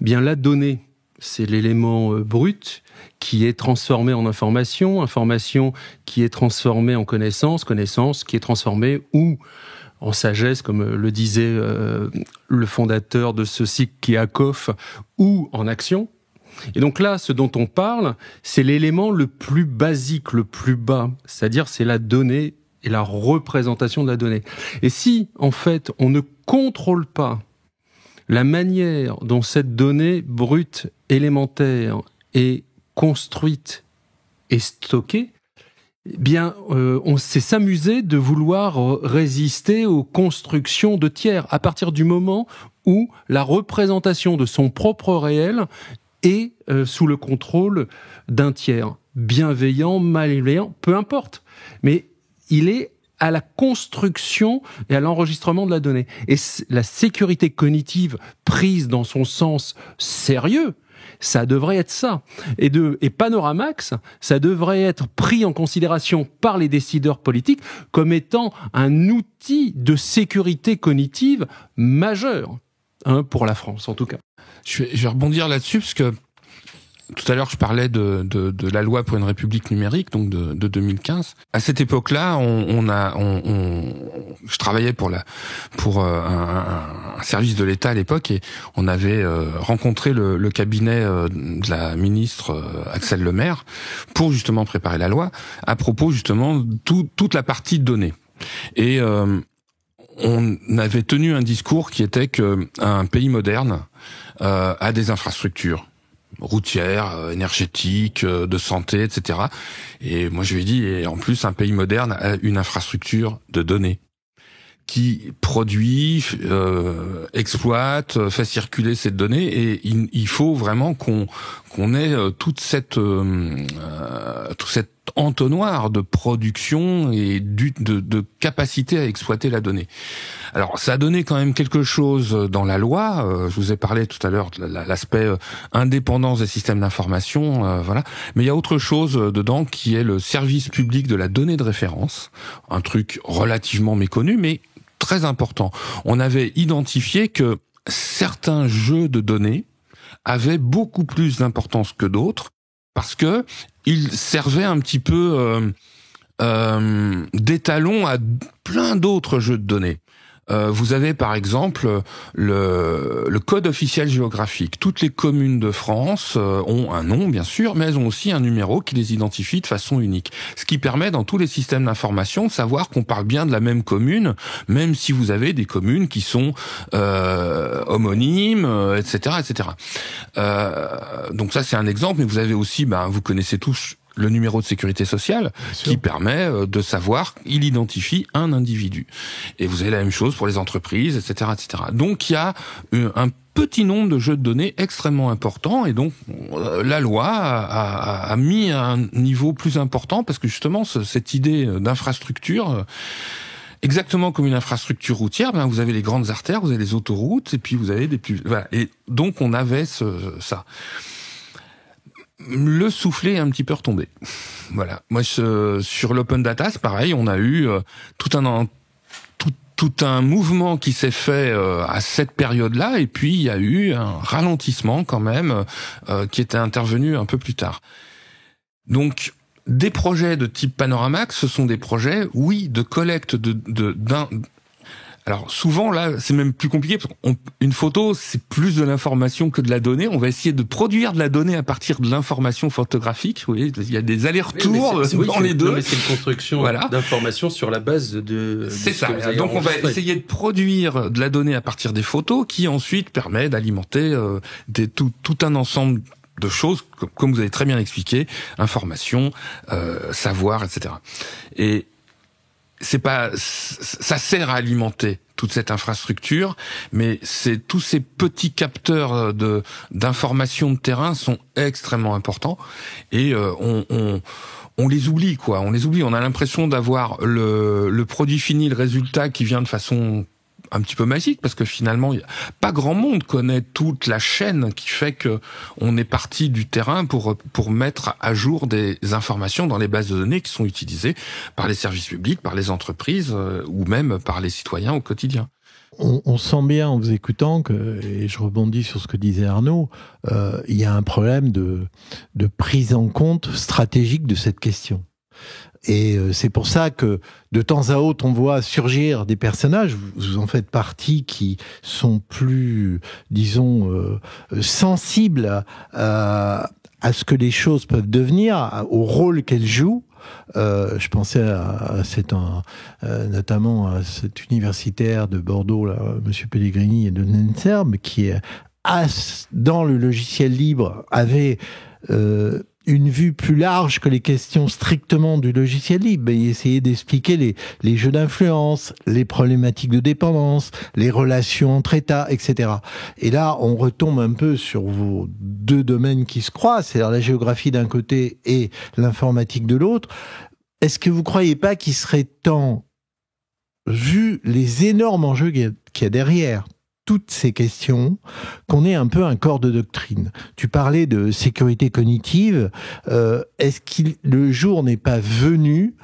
bien la donnée, c'est l'élément brut qui est transformé en information, information qui est transformée en connaissance, connaissance qui est transformée ou en sagesse, comme le disait le fondateur de ce cycle qui est Akoff, ou en action. Et donc là, ce dont on parle, c'est l'élément le plus basique, le plus bas, c'est-à-dire c'est la donnée et la représentation de la donnée. Et si, en fait, on ne contrôle pas la manière dont cette donnée brute, élémentaire, est construite et stockée, bien, on s'est s'amusé de vouloir résister aux constructions de tiers à partir du moment où la représentation de son propre réel est sous le contrôle d'un tiers, bienveillant, malveillant, peu importe. Mais il est à la construction et à l'enregistrement de la donnée. Et la sécurité cognitive prise dans son sens sérieux, ça devrait être ça. Et Panoramax, ça devrait être pris en considération par les décideurs politiques comme étant un outil de sécurité cognitive majeur, pour la France en tout cas. Je vais rebondir là-dessus parce que tout à l'heure, je parlais de la loi pour une république numérique, donc de 2015. À cette époque-là, je travaillais pour un service de l'État à l'époque et on avait rencontré le cabinet de la ministre Axelle Lemaire pour justement préparer la loi à propos justement de toute la partie de données. Et on avait tenu un discours qui était que un pays moderne a des infrastructures routières, énergétiques, de santé, etc. Et moi je lui ai dit, et en plus un pays moderne a une infrastructure de données qui produit, exploite, fait circuler cette donnée, et il faut vraiment qu'on ait tout cet entonnoir de production et de capacité à exploiter la donnée. Alors, ça a donné quand même quelque chose dans la loi. Je vous ai parlé tout à l'heure de l'aspect indépendance des systèmes d'information, voilà. Mais il y a autre chose dedans qui est le service public de la donnée de référence, un truc relativement méconnu, mais très important. On avait identifié que certains jeux de données avaient beaucoup plus d'importance que d'autres parce que ils servaient un petit peu d'étalon à plein d'autres jeux de données. Vous avez par exemple le code officiel géographique. Toutes les communes de France ont un nom, bien sûr, mais elles ont aussi un numéro qui les identifie de façon unique. Ce qui permet dans tous les systèmes d'information de savoir qu'on parle bien de la même commune, même si vous avez des communes qui sont homonymes, etc., etc. Donc ça, c'est un exemple, mais vous avez aussi, vous connaissez tous le numéro de sécurité sociale qui permet de savoir, il identifie un individu. Et vous avez la même chose pour les entreprises, etc., etc. Donc il y a un petit nombre de jeux de données extrêmement important, et donc la loi a mis un niveau plus important parce que justement cette idée d'infrastructure, exactement comme une infrastructure routière, vous avez les grandes artères, vous avez les autoroutes, et puis vous avez des plus, voilà. Et donc on avait ça. le soufflet est un petit peu retombé. Voilà. Moi, sur l'open data, c'est pareil. On a eu tout un mouvement qui s'est fait à cette période-là, et puis il y a eu un ralentissement quand même qui était intervenu un peu plus tard. Donc, des projets de type Panoramax, ce sont des projets, oui, de collecte Alors souvent là, c'est même plus compliqué parce qu'une photo, c'est plus de l'information que de la donnée. On va essayer de produire de la donnée à partir de l'information photographique. Vous voyez, il y a des allers-retours dans les deux. C'est une construction d'informations sur la base de c'est ça. Donc on va essayer de produire de la donnée à partir des photos, qui ensuite permet d'alimenter tout un ensemble de choses, comme vous avez très bien expliqué, information, savoir, etc. Et ça sert à alimenter toute cette infrastructure, mais tous ces petits capteurs d'informations de terrain sont extrêmement importants, et on les oublie, quoi. On les oublie. On a l'impression d'avoir le produit fini, le résultat qui vient de façon un petit peu magique, parce que finalement, pas grand monde connaît toute la chaîne qui fait que on est parti du terrain pour mettre à jour des informations dans les bases de données qui sont utilisées par les services publics, par les entreprises ou même par les citoyens au quotidien. On sent bien en vous écoutant et je rebondis sur ce que disait Arnaud, il y a un problème de prise en compte stratégique de cette question. Et c'est pour ça que de temps à autre, on voit surgir des personnages, vous en faites partie, qui sont plus, disons, sensibles à ce que les choses peuvent devenir, au rôle qu'elles jouent. Je pensais notamment à cet universitaire de Bordeaux, là, Monsieur Pellegrini et de Nenserbe, qui dans le logiciel libre avait une vue plus large que les questions strictement du logiciel libre, et essayer d'expliquer les jeux d'influence, les problématiques de dépendance, les relations entre États, etc. Et là, on retombe un peu sur vos deux domaines qui se croisent, c'est-à-dire la géographie d'un côté et l'informatique de l'autre. Est-ce que vous croyez pas qu'il serait temps, vu les énormes enjeux qu'il y a derrière toutes ces questions, qu'on ait un peu un corps de doctrine? Tu parlais de sécurité cognitive. Est-ce que le jour n'est pas venu,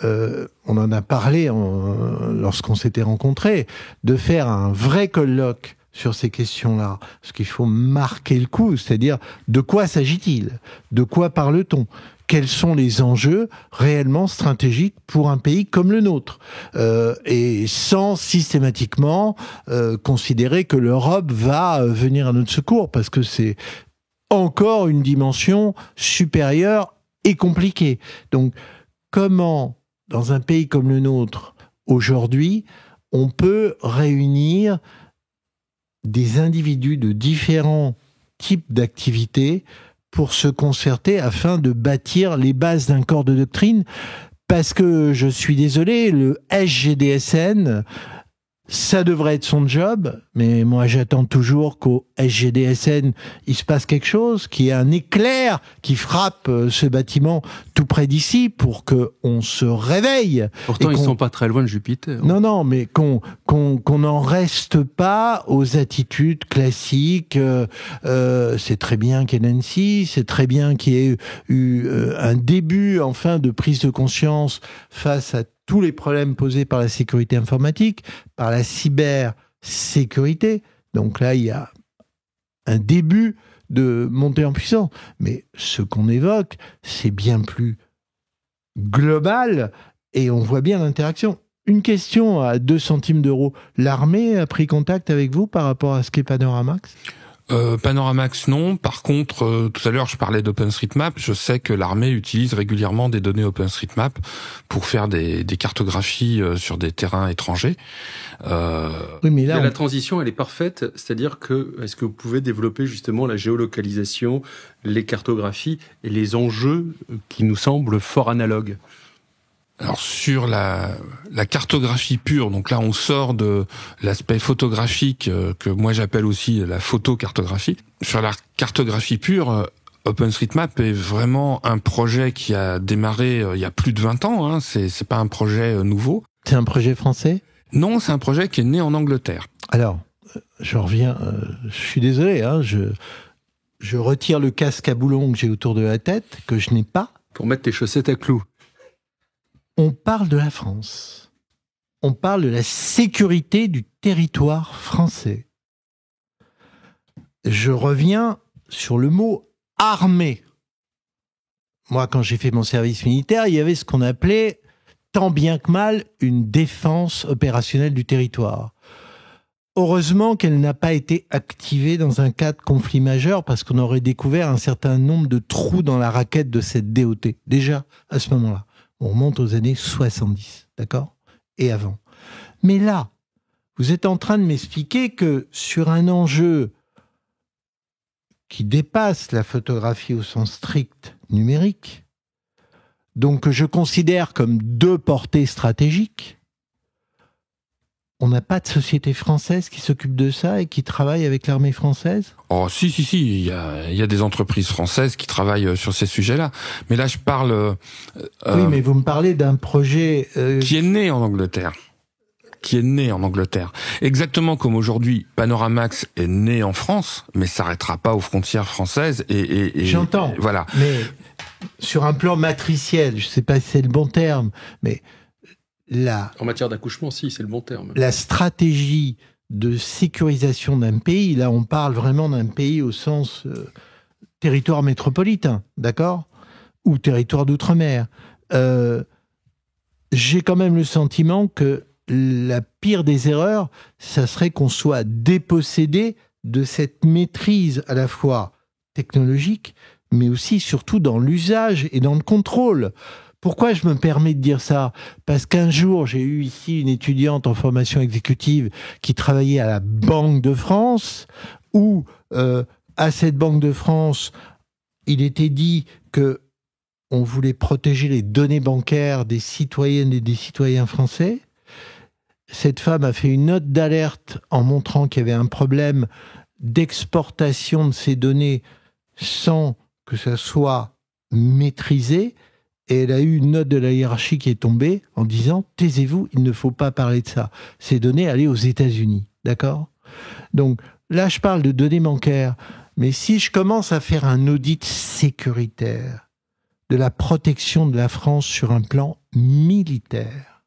on en a parlé lorsqu'on s'était rencontrés, de faire un vrai colloque sur ces questions-là? Parce qu'il faut marquer le coup, c'est-à-dire de quoi s'agit-il? De quoi parle-t-on? Quels sont les enjeux réellement stratégiques pour un pays comme le nôtre, et sans systématiquement considérer que l'Europe va venir à notre secours, parce que c'est encore une dimension supérieure et compliquée. Donc, comment, dans un pays comme le nôtre, aujourd'hui, on peut réunir des individus de différents types d'activités pour se concerter afin de bâtir les bases d'un corps de doctrine? Parce que, je suis désolé, le SGDSN, ça devrait être son job, mais moi j'attends toujours qu'au SGDSN il se passe quelque chose, qu'il y ait un éclair qui frappe ce bâtiment tout près d'ici pour que on se réveille. Pourtant ils sont pas très loin de Jupiter. Non, mais qu'on n'en reste pas aux attitudes classiques. C'est très bien qu'il y ait Nancy, c'est très bien qu'il y ait eu un début enfin de prise de conscience face à tous les problèmes posés par la sécurité informatique, par la cybersécurité. Donc là, il y a un début de montée en puissance. Mais ce qu'on évoque, c'est bien plus global, et on voit bien l'interaction. Une question à 2 centimes d'euros. L'armée a pris contact avec vous par rapport à ce qu'est Panoramax ? Panoramax, non. Par contre, tout à l'heure, je parlais d'OpenStreetMap. Je sais que l'armée utilise régulièrement des données OpenStreetMap pour faire des cartographies sur des terrains étrangers. Oui, mais là, la transition, elle est parfaite. C'est-à-dire que, est-ce que vous pouvez développer justement la géolocalisation, les cartographies et les enjeux qui nous semblent fort analogues? Alors sur la cartographie pure, donc là on sort de l'aspect photographique que moi j'appelle aussi la photocartographie. Sur la cartographie pure, OpenStreetMap est vraiment un projet qui a démarré il y a plus de 20 ans. Hein. C'est pas un projet nouveau. C'est un projet français ? Non, c'est un projet qui est né en Angleterre. Alors, je reviens. Je suis désolé. Hein, je retire le casque à boulons que j'ai autour de la tête, que je n'ai pas. Pour mettre tes chaussettes à clous. On parle de la France. On parle de la sécurité du territoire français. Je reviens sur le mot « armée ». Moi, quand j'ai fait mon service militaire, il y avait ce qu'on appelait, tant bien que mal, une défense opérationnelle du territoire. Heureusement qu'elle n'a pas été activée dans un cas de conflit majeur, parce qu'on aurait découvert un certain nombre de trous dans la raquette de cette DOT. Déjà, à ce moment-là. On remonte aux années 70, d'accord ? Et avant. Mais là, vous êtes en train de m'expliquer que sur un enjeu qui dépasse la photographie au sens strict numérique, donc que je considère comme deux portées stratégiques, on n'a pas de société française qui s'occupe de ça et qui travaille avec l'armée française ? Oh, si. Il y a des entreprises françaises qui travaillent sur ces sujets-là. Mais là, je parle... oui, mais vous me parlez d'un projet... qui est né en Angleterre. Exactement comme aujourd'hui, Panoramax est né en France, mais s'arrêtera pas aux frontières françaises et j'entends. Voilà. Mais sur un plan matriciel, je sais pas si c'est le bon terme, mais en matière d'accouchement, si, c'est le bon terme. La stratégie de sécurisation d'un pays, là on parle vraiment d'un pays au sens territoire métropolitain, d'accord ? Ou territoire d'outre-mer. J'ai quand même le sentiment que la pire des erreurs, ça serait qu'on soit dépossédé de cette maîtrise à la fois technologique, mais aussi surtout dans l'usage et dans le contrôle. Pourquoi je me permets de dire ça ? Parce qu'un jour, j'ai eu ici une étudiante en formation exécutive qui travaillait à la Banque de France, où à cette Banque de France, il était dit que on voulait protéger les données bancaires des citoyennes et des citoyens français. Cette femme a fait une note d'alerte en montrant qu'il y avait un problème d'exportation de ces données sans que ça soit maîtrisé. Et elle a eu une note de la hiérarchie qui est tombée en disant « Taisez-vous, il ne faut pas parler de ça. Ces données allaient aux États-Unis. » D'accord ? Donc là, je parle de données bancaires. Mais si je commence à faire un audit sécuritaire de la protection de la France sur un plan militaire,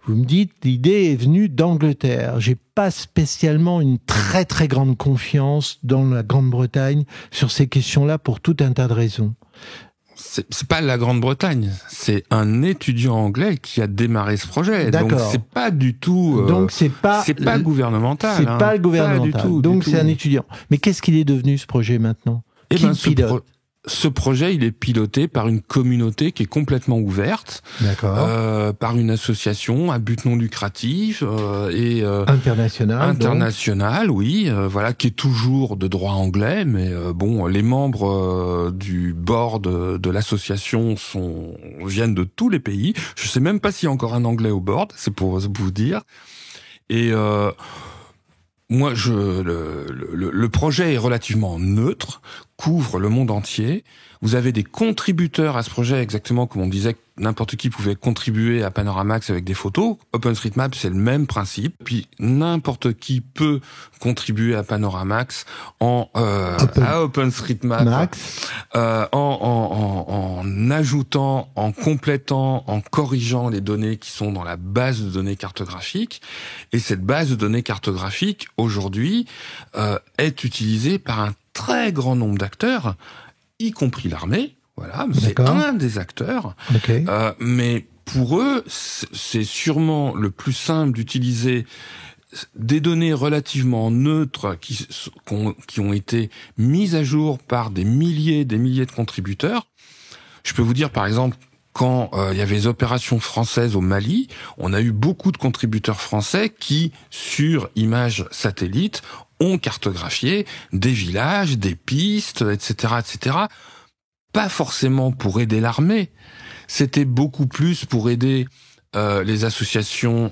vous me dites, l'idée est venue d'Angleterre. J'ai pas spécialement une très très grande confiance dans la Grande-Bretagne sur ces questions-là pour tout un tas de raisons. C'est pas la Grande-Bretagne, c'est un étudiant anglais qui a démarré ce projet. D'accord. Donc c'est pas du tout. Donc c'est pas gouvernemental. C'est pas le gouvernemental. Pas du tout, donc du c'est tout. Un étudiant. Mais qu'est-ce qu'il est devenu ce projet maintenant ? Qui le pilote ? Ce projet, il est piloté par une communauté qui est complètement ouverte, par une association à but non lucratif et internationale, oui, voilà, qui est toujours de droit anglais, mais bon, les membres du board de l'association viennent de tous les pays. Je sais même pas s'il y a encore un anglais au board, c'est pour vous dire. Et moi, le projet est relativement neutre, couvre le monde entier. Vous avez des contributeurs à ce projet, exactement comme on disait que n'importe qui pouvait contribuer à Panoramax avec des photos. OpenStreetMap, c'est le même principe. Puis n'importe qui peut contribuer à Panoramax à OpenStreetMap en ajoutant, en complétant, en corrigeant les données qui sont dans la base de données cartographiques. Et cette base de données cartographiques, aujourd'hui, est utilisée par un très grand nombre d'acteurs, y compris l'armée. Voilà, c'est un des acteurs. Okay. Mais pour eux, c'est sûrement le plus simple d'utiliser des données relativement neutres qui ont été mises à jour par des milliers de contributeurs. Je peux vous dire, par exemple, quand il y avait les opérations françaises au Mali, on a eu beaucoup de contributeurs français qui, sur images satellites, ont cartographié des villages, des pistes, etc., etc., pas forcément pour aider l'armée, c'était beaucoup plus pour aider les associations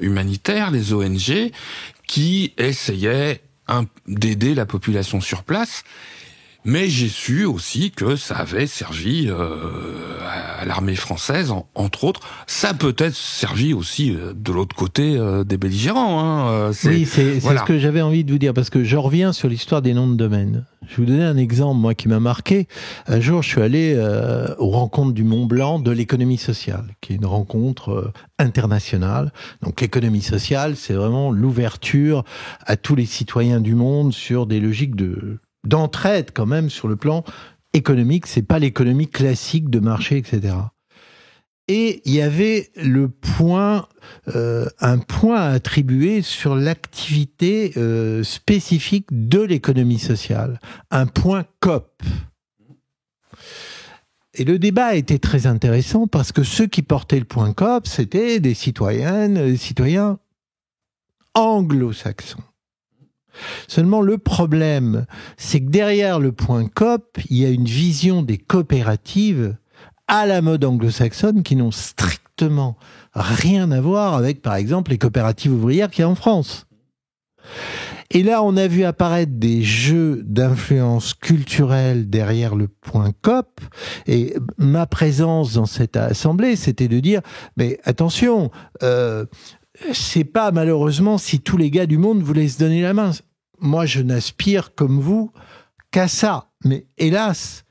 humanitaires, les ONG, qui essayaient d'aider la population sur place. Mais j'ai su aussi que ça avait servi à l'armée française, entre autres. Ça a peut-être servi aussi de l'autre côté des belligérants. C'est ce que j'avais envie de vous dire, parce que je reviens sur l'histoire des noms de domaine. Je vais vous donner un exemple, moi, qui m'a marqué. Un jour, je suis allé aux rencontres du Mont Blanc de l'économie sociale, qui est une rencontre internationale. Donc l'économie sociale, c'est vraiment l'ouverture à tous les citoyens du monde sur des logiques d'entraide quand même sur le plan économique. C'est pas l'économie classique de marché, etc. Et il y avait un point à attribuer sur l'activité spécifique de l'économie sociale, un point COP. Et le débat était très intéressant parce que ceux qui portaient le point COP, c'était des citoyennes, des citoyens anglo-saxons. Seulement, le problème, c'est que derrière le point COP, il y a une vision des coopératives à la mode anglo-saxonne qui n'ont strictement rien à voir avec, par exemple, les coopératives ouvrières qu'il y a en France. Et là, on a vu apparaître des jeux d'influence culturelle derrière le point COP. Et ma présence dans cette assemblée, c'était de dire, mais attention, c'est pas malheureusement si tous les gars du monde voulaient se donner la main. Moi, je n'aspire comme vous qu'à ça. Mais hélas,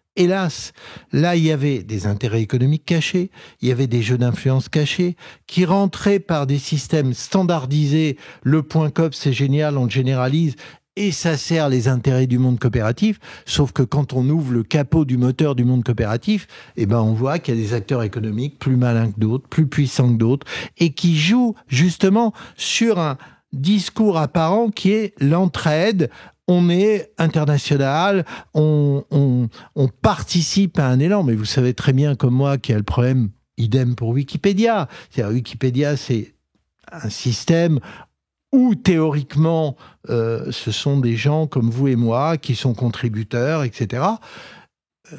là, il y avait des intérêts économiques cachés, il y avait des jeux d'influence cachés qui rentraient par des systèmes standardisés. Le point COP, c'est génial, on le généralise et ça sert les intérêts du monde coopératif. Sauf que quand on ouvre le capot du moteur du monde coopératif, on voit qu'il y a des acteurs économiques plus malins que d'autres, plus puissants que d'autres et qui jouent justement sur un discours apparent qui est l'entraide. On est international, on participe à un élan, mais vous savez très bien comme moi qu'il y a le problème, idem pour Wikipédia. C'est-à-dire, Wikipédia, c'est un système où théoriquement, ce sont des gens comme vous et moi qui sont contributeurs, etc.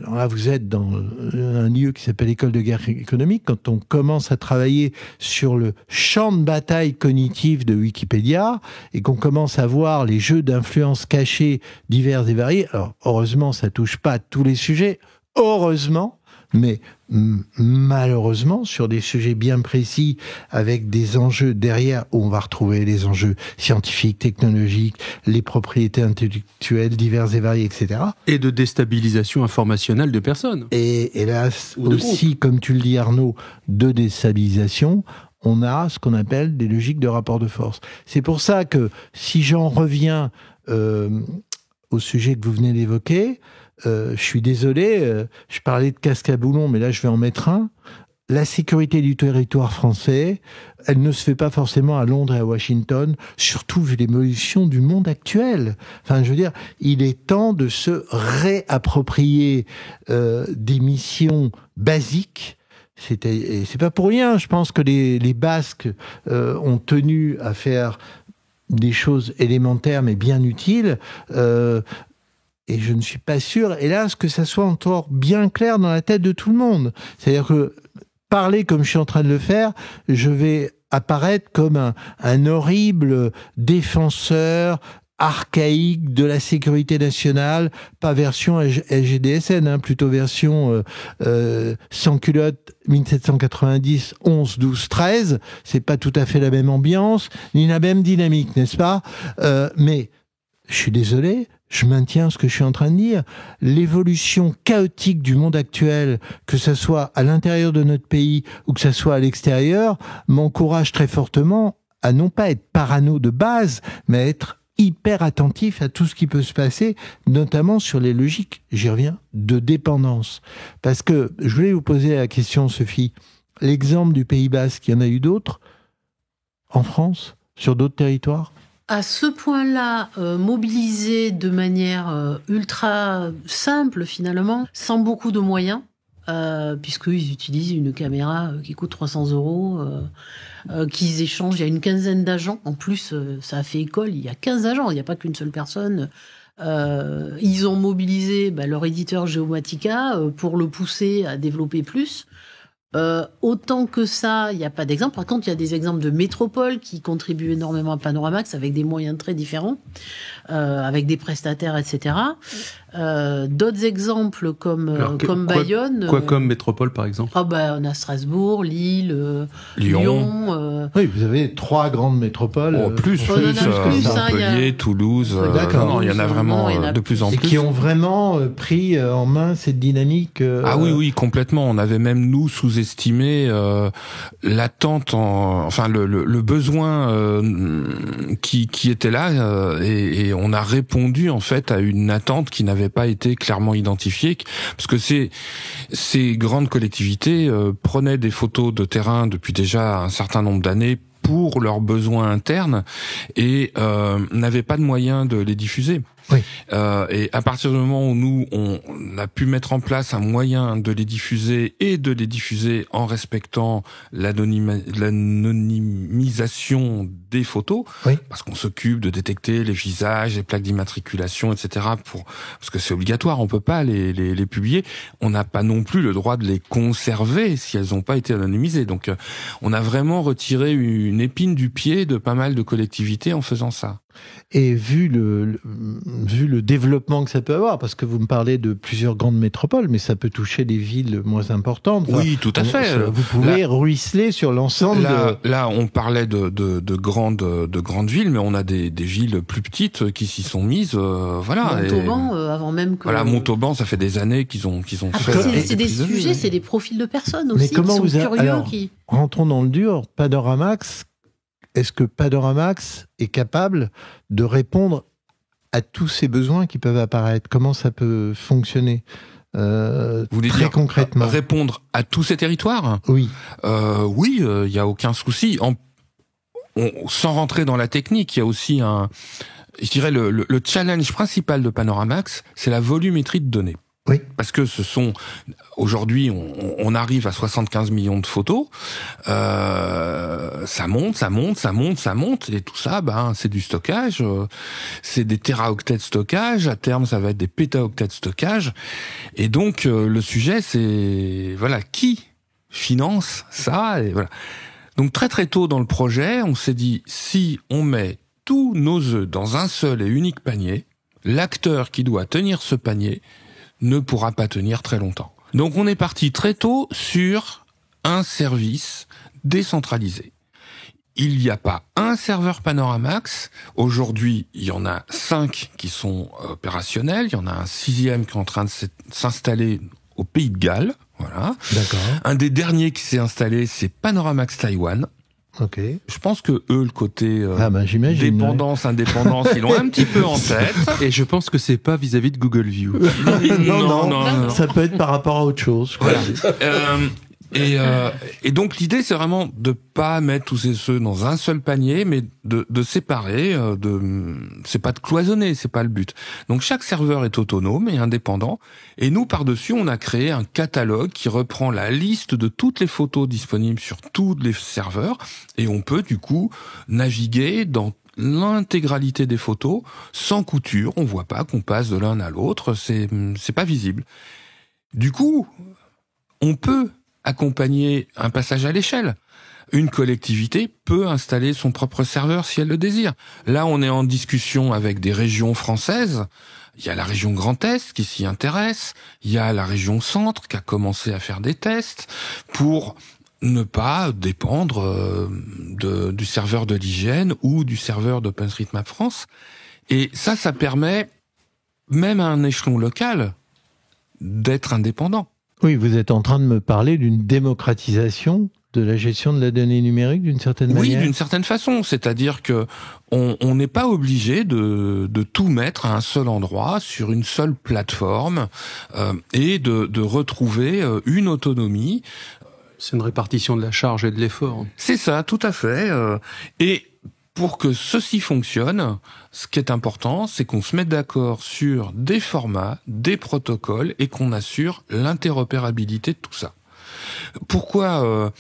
Alors là, vous êtes dans un lieu qui s'appelle École de guerre économique. Quand on commence à travailler sur le champ de bataille cognitif de Wikipédia et qu'on commence à voir les jeux d'influence cachés divers et variés, alors heureusement, ça touche pas à tous les sujets, heureusement, mais malheureusement, sur des sujets bien précis, avec des enjeux derrière, où on va retrouver les enjeux scientifiques, technologiques, les propriétés intellectuelles diverses et variées, etc. Et de déstabilisation informationnelle de personnes. Et hélas, aussi, comme tu le dis Arnaud, de déstabilisation, on a ce qu'on appelle des logiques de rapport de force. C'est pour ça que, si j'en reviens au sujet que vous venez d'évoquer, je suis désolé, je parlais de casque à boulon, mais là je vais en mettre un. La sécurité du territoire français, elle ne se fait pas forcément à Londres et à Washington, surtout vu l'évolution du monde actuel. Enfin, je veux dire, il est temps de se réapproprier des missions basiques. C'est pas pour rien, je pense que les Basques ont tenu à faire des choses élémentaires mais bien utiles. Et je ne suis pas sûr, hélas, que ça soit encore bien clair dans la tête de tout le monde. C'est-à-dire que parler comme je suis en train de le faire, je vais apparaître comme un horrible défenseur archaïque de la sécurité nationale, pas version LGDSN, plutôt version sans culotte 1790, 11, 12, 13. C'est pas tout à fait la même ambiance, ni la même dynamique, n'est-ce pas ? Mais je suis désolé, je maintiens ce que je suis en train de dire. L'évolution chaotique du monde actuel, que ce soit à l'intérieur de notre pays ou que ce soit à l'extérieur, m'encourage très fortement à non pas être parano de base, mais à être hyper attentif à tout ce qui peut se passer, notamment sur les logiques, j'y reviens, de dépendance. Parce que, je voulais vous poser la question, Sophie, l'exemple du Pays Basque, il y en a eu d'autres en France, sur d'autres territoires ? À ce point-là, mobilisé de manière ultra simple finalement, sans beaucoup de moyens, puisqu'ils utilisent une caméra qui coûte 300 €, qu'ils échangent, il y a une quinzaine d'agents. En plus, ça a fait école, il y a 15 agents, il n'y a pas qu'une seule personne. Ils ont mobilisé leur éditeur Geomatica pour le pousser à développer plus. Autant que ça, il n'y a pas d'exemple. Par contre, il y a des exemples de métropoles qui contribuent énormément à Panoramax avec des moyens très différents, avec des prestataires, etc. D'autres exemples comme Bayonne. Quoi comme métropole, par exemple? On a Strasbourg, Lille, Lyon. Oui, vous avez 3 grandes métropoles. Plus, Montpellier, Toulouse. D'accord. Il y en a vraiment de plus en plus. Et qui ont vraiment pris en main cette dynamique. Oui, complètement. On avait même, nous, sous-estimé l'attente, le besoin qui était là, et on a répondu, en fait, à une attente qui n'avait pas été clairement identifiée, parce que ces grandes collectivités prenaient des photos de terrain depuis déjà un certain nombre d'années pour leurs besoins internes et n'avaient pas de moyens de les diffuser. Oui. Et à partir du moment où nous, on a pu mettre en place un moyen de les diffuser et de les diffuser en respectant l'anonymisation des photos, oui. Parce qu'on s'occupe de détecter les visages, les plaques d'immatriculation, etc. Parce que c'est obligatoire, on peut pas les publier. On n'a pas non plus le droit de les conserver si elles n'ont pas été anonymisées. Donc, on a vraiment retiré une épine du pied de pas mal de collectivités en faisant ça. Et vu le développement que ça peut avoir, parce que vous me parlez de plusieurs grandes métropoles, mais ça peut toucher des villes moins importantes. Oui, tout à fait. Vous pouvez ruisseler sur l'ensemble. Là, on parlait de grandes villes, mais on a des villes plus petites qui s'y sont mises. Montauban, avant même que. Voilà, Montauban, ça fait des années qu'ils ont Après, fait. c'est des sujets, c'est des profils de personnes aussi. Mais comment qui sont curieux, Alors, rentrons dans le dur. Panoramax. Est-ce que Panoramax est capable de répondre à tous ces besoins qui peuvent apparaître? Comment ça peut fonctionner Vous voulez très dire concrètement? Répondre à tous ces territoires? Oui. Oui, il y a aucun souci. Sans rentrer dans la technique, il y a aussi je dirais le challenge principal de Panoramax, c'est la volumétrie de données. Oui. Parce que aujourd'hui, on arrive à 75 millions de photos. Ça monte, et tout ça, c'est du stockage. C'est des téraoctets de stockage. À terme, ça va être des pétaoctets de stockage. Et donc, le sujet, c'est, qui finance ça? Et voilà. Donc, très très tôt dans le projet, on s'est dit, si on met tous nos œufs dans un seul et unique panier, l'acteur qui doit tenir ce panier ne pourra pas tenir très longtemps. Donc on est parti très tôt sur un service décentralisé. Il n'y a pas un serveur Panoramax. Aujourd'hui, il y en a 5 qui sont opérationnels. Il y en a un 6e qui est en train de s'installer au Pays de Galles. Voilà. D'accord. Un des derniers qui s'est installé, c'est Panoramax Taïwan. Ok. Je pense que eux, le côté indépendance, ils l'ont un petit peu en tête. Et je pense que c'est pas vis-à-vis de Google View. Non. Ça peut être par rapport à autre chose. Voilà. Et donc l'idée, c'est vraiment de pas mettre tous ces œufs dans un seul panier, mais de séparer. C'est pas de cloisonner, c'est pas le but. Donc chaque serveur est autonome et indépendant. Et nous, par-dessus, on a créé un catalogue qui reprend la liste de toutes les photos disponibles sur tous les serveurs, et on peut du coup naviguer dans l'intégralité des photos sans couture. On voit pas qu'on passe de l'un à l'autre. C'est pas visible. Du coup, on peut accompagner un passage à l'échelle. Une collectivité peut installer son propre serveur si elle le désire. Là, on est en discussion avec des régions françaises. Il y a la région Grand Est qui s'y intéresse. Il y a la région Centre qui a commencé à faire des tests pour ne pas dépendre du serveur de l'IGN ou du serveur d'OpenStreetMap France. Et ça permet, même à un échelon local, d'être indépendant. Oui, vous êtes en train de me parler d'une démocratisation de la gestion de la donnée numérique d'une certaine manière. Oui, d'une certaine façon. C'est-à-dire que on n'est pas obligé de tout mettre à un seul endroit, sur une seule plateforme, et de retrouver une autonomie. C'est une répartition de la charge et de l'effort. C'est ça, tout à fait. Et pour que ceci fonctionne, ce qui est important, c'est qu'on se mette d'accord sur des formats, des protocoles, et qu'on assure l'interopérabilité de tout ça. Pourquoi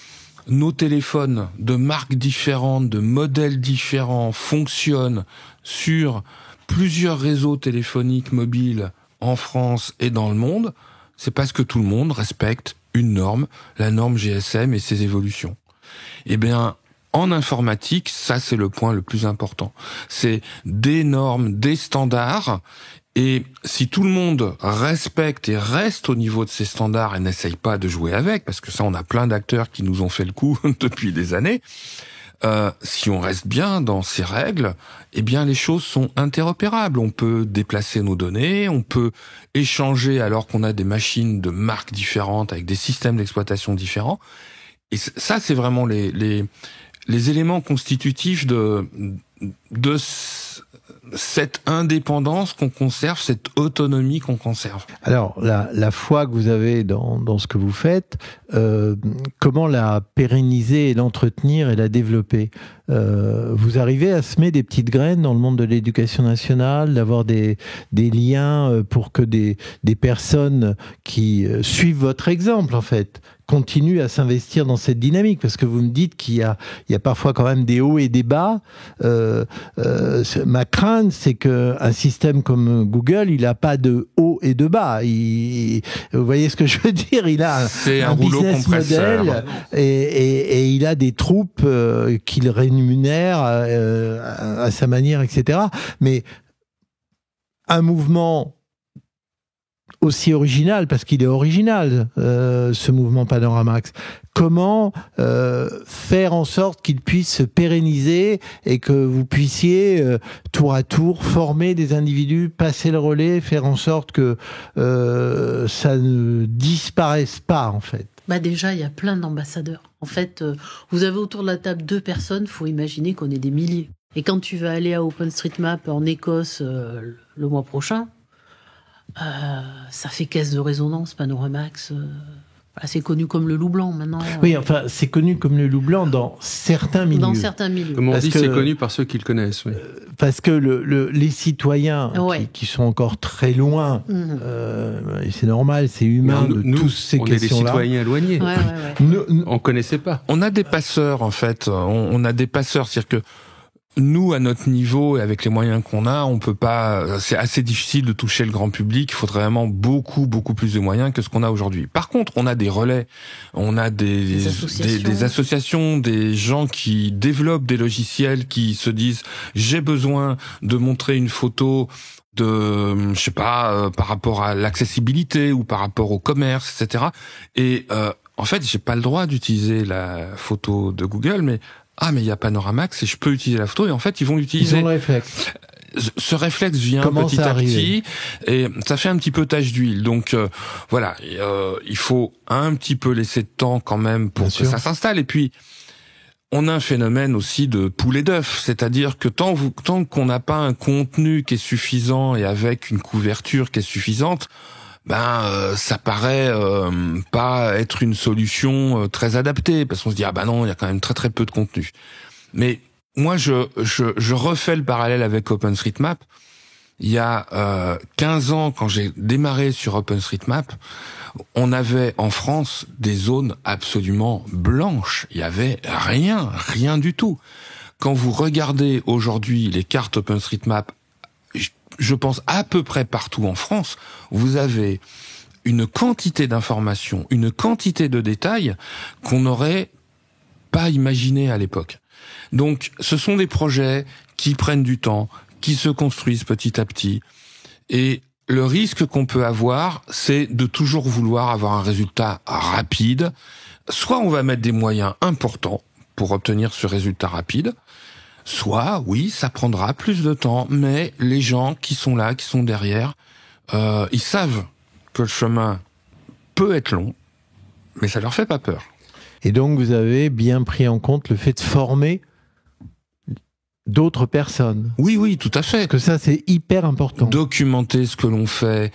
nos téléphones de marques différentes, de modèles différents fonctionnent sur plusieurs réseaux téléphoniques mobiles en France et dans le monde? C'est parce que tout le monde respecte une norme, la norme GSM et ses évolutions. Eh bien, en informatique, ça c'est le point le plus important. C'est des normes, des standards, et si tout le monde respecte et reste au niveau de ces standards et n'essaye pas de jouer avec, parce que ça on a plein d'acteurs qui nous ont fait le coup depuis des années, si on reste bien dans ces règles, eh bien les choses sont interopérables. On peut déplacer nos données, on peut échanger alors qu'on a des machines de marques différentes avec des systèmes d'exploitation différents. Et ça, c'est vraiment les éléments constitutifs de cette indépendance qu'on conserve, cette autonomie qu'on conserve. Alors, la foi que vous avez dans ce que vous faites, comment la pérenniser et l'entretenir et la développer? Vous arrivez à semer des petites graines dans le monde de l'éducation nationale, d'avoir des liens pour que des personnes qui suivent votre exemple, en fait, continuent à s'investir dans cette dynamique, parce que vous me dites qu'il y a parfois quand même des hauts et des bas. Ma crainte, c'est que un système comme Google, il n'a pas de haut et de bas. Vous voyez ce que je veux dire? Il a un rouleau business compresseur model et il a des troupes qu'il rémunère à sa manière, etc. Mais un mouvement aussi original, parce qu'il est original, ce mouvement Panoramax. Comment faire en sorte qu'il puisse se pérenniser et que vous puissiez tour à tour former des individus, passer le relais, faire en sorte que ça ne disparaisse pas, en fait? Déjà, il y a plein d'ambassadeurs. En fait, vous avez autour de la table 2 personnes, faut imaginer qu'on est des milliers. Et quand tu vas aller à OpenStreetMap en Écosse le mois prochain, ça fait caisse de résonance, Panoramax. C'est connu comme le loup blanc maintenant. Oui, enfin, c'est connu comme le loup blanc dans certains milieux. Dans certains milieux. Comme on dit, c'est connu par ceux qui le connaissent. Oui. Parce que les citoyens qui sont encore très loin, et c'est normal, c'est humain tous ces questions-là. On est des citoyens éloignés. On connaissait pas. On a des passeurs, en fait. On a des passeurs, c'est-à-dire que nous, à notre niveau et avec les moyens qu'on a, on peut pas. C'est assez difficile de toucher le grand public. Il faudrait vraiment beaucoup plus de moyens que ce qu'on a aujourd'hui. Par contre, on a des relais, on a des associations, des gens qui développent des logiciels, qui se disent j'ai besoin de montrer une photo de, je sais pas, par rapport à l'accessibilité ou par rapport au commerce, etc. Et en fait, j'ai pas le droit d'utiliser la photo de Google, mais il y a Panoramax et je peux utiliser la photo, et en fait ils vont l'utiliser. Ils ont le réflexe. Ce réflexe vient petit à petit et ça fait un petit peu tache d'huile. Donc voilà, il faut un petit peu laisser de temps quand même pour que ça s'installe. Et puis on a un phénomène aussi de poule et d'œuf, c'est-à-dire que tant qu'on n'a pas un contenu qui est suffisant et avec une couverture qui est suffisante, ça paraît pas être une solution très adaptée, parce qu'on se dit non, il y a quand même très peu de contenu. Mais moi je refais le parallèle avec OpenStreetMap. Il y a 15 ans, quand j'ai démarré sur OpenStreetMap, on avait en France des zones absolument blanches. Il y avait rien du tout. Quand vous regardez aujourd'hui les cartes OpenStreetMap, je pense à peu près partout en France, vous avez une quantité d'informations, une quantité de détails qu'on n'aurait pas imaginé à l'époque. Donc, ce sont des projets qui prennent du temps, qui se construisent petit à petit. Et le risque qu'on peut avoir, c'est de toujours vouloir avoir un résultat rapide. Soit on va mettre des moyens importants pour obtenir ce résultat rapide, soit, oui, ça prendra plus de temps, mais les gens qui sont là, qui sont derrière, ils savent que le chemin peut être long, mais ça leur fait pas peur. Et donc, vous avez bien pris en compte le fait de former d'autres personnes. Oui, tout à fait. Parce que ça, c'est hyper important. Documenter ce que l'on fait,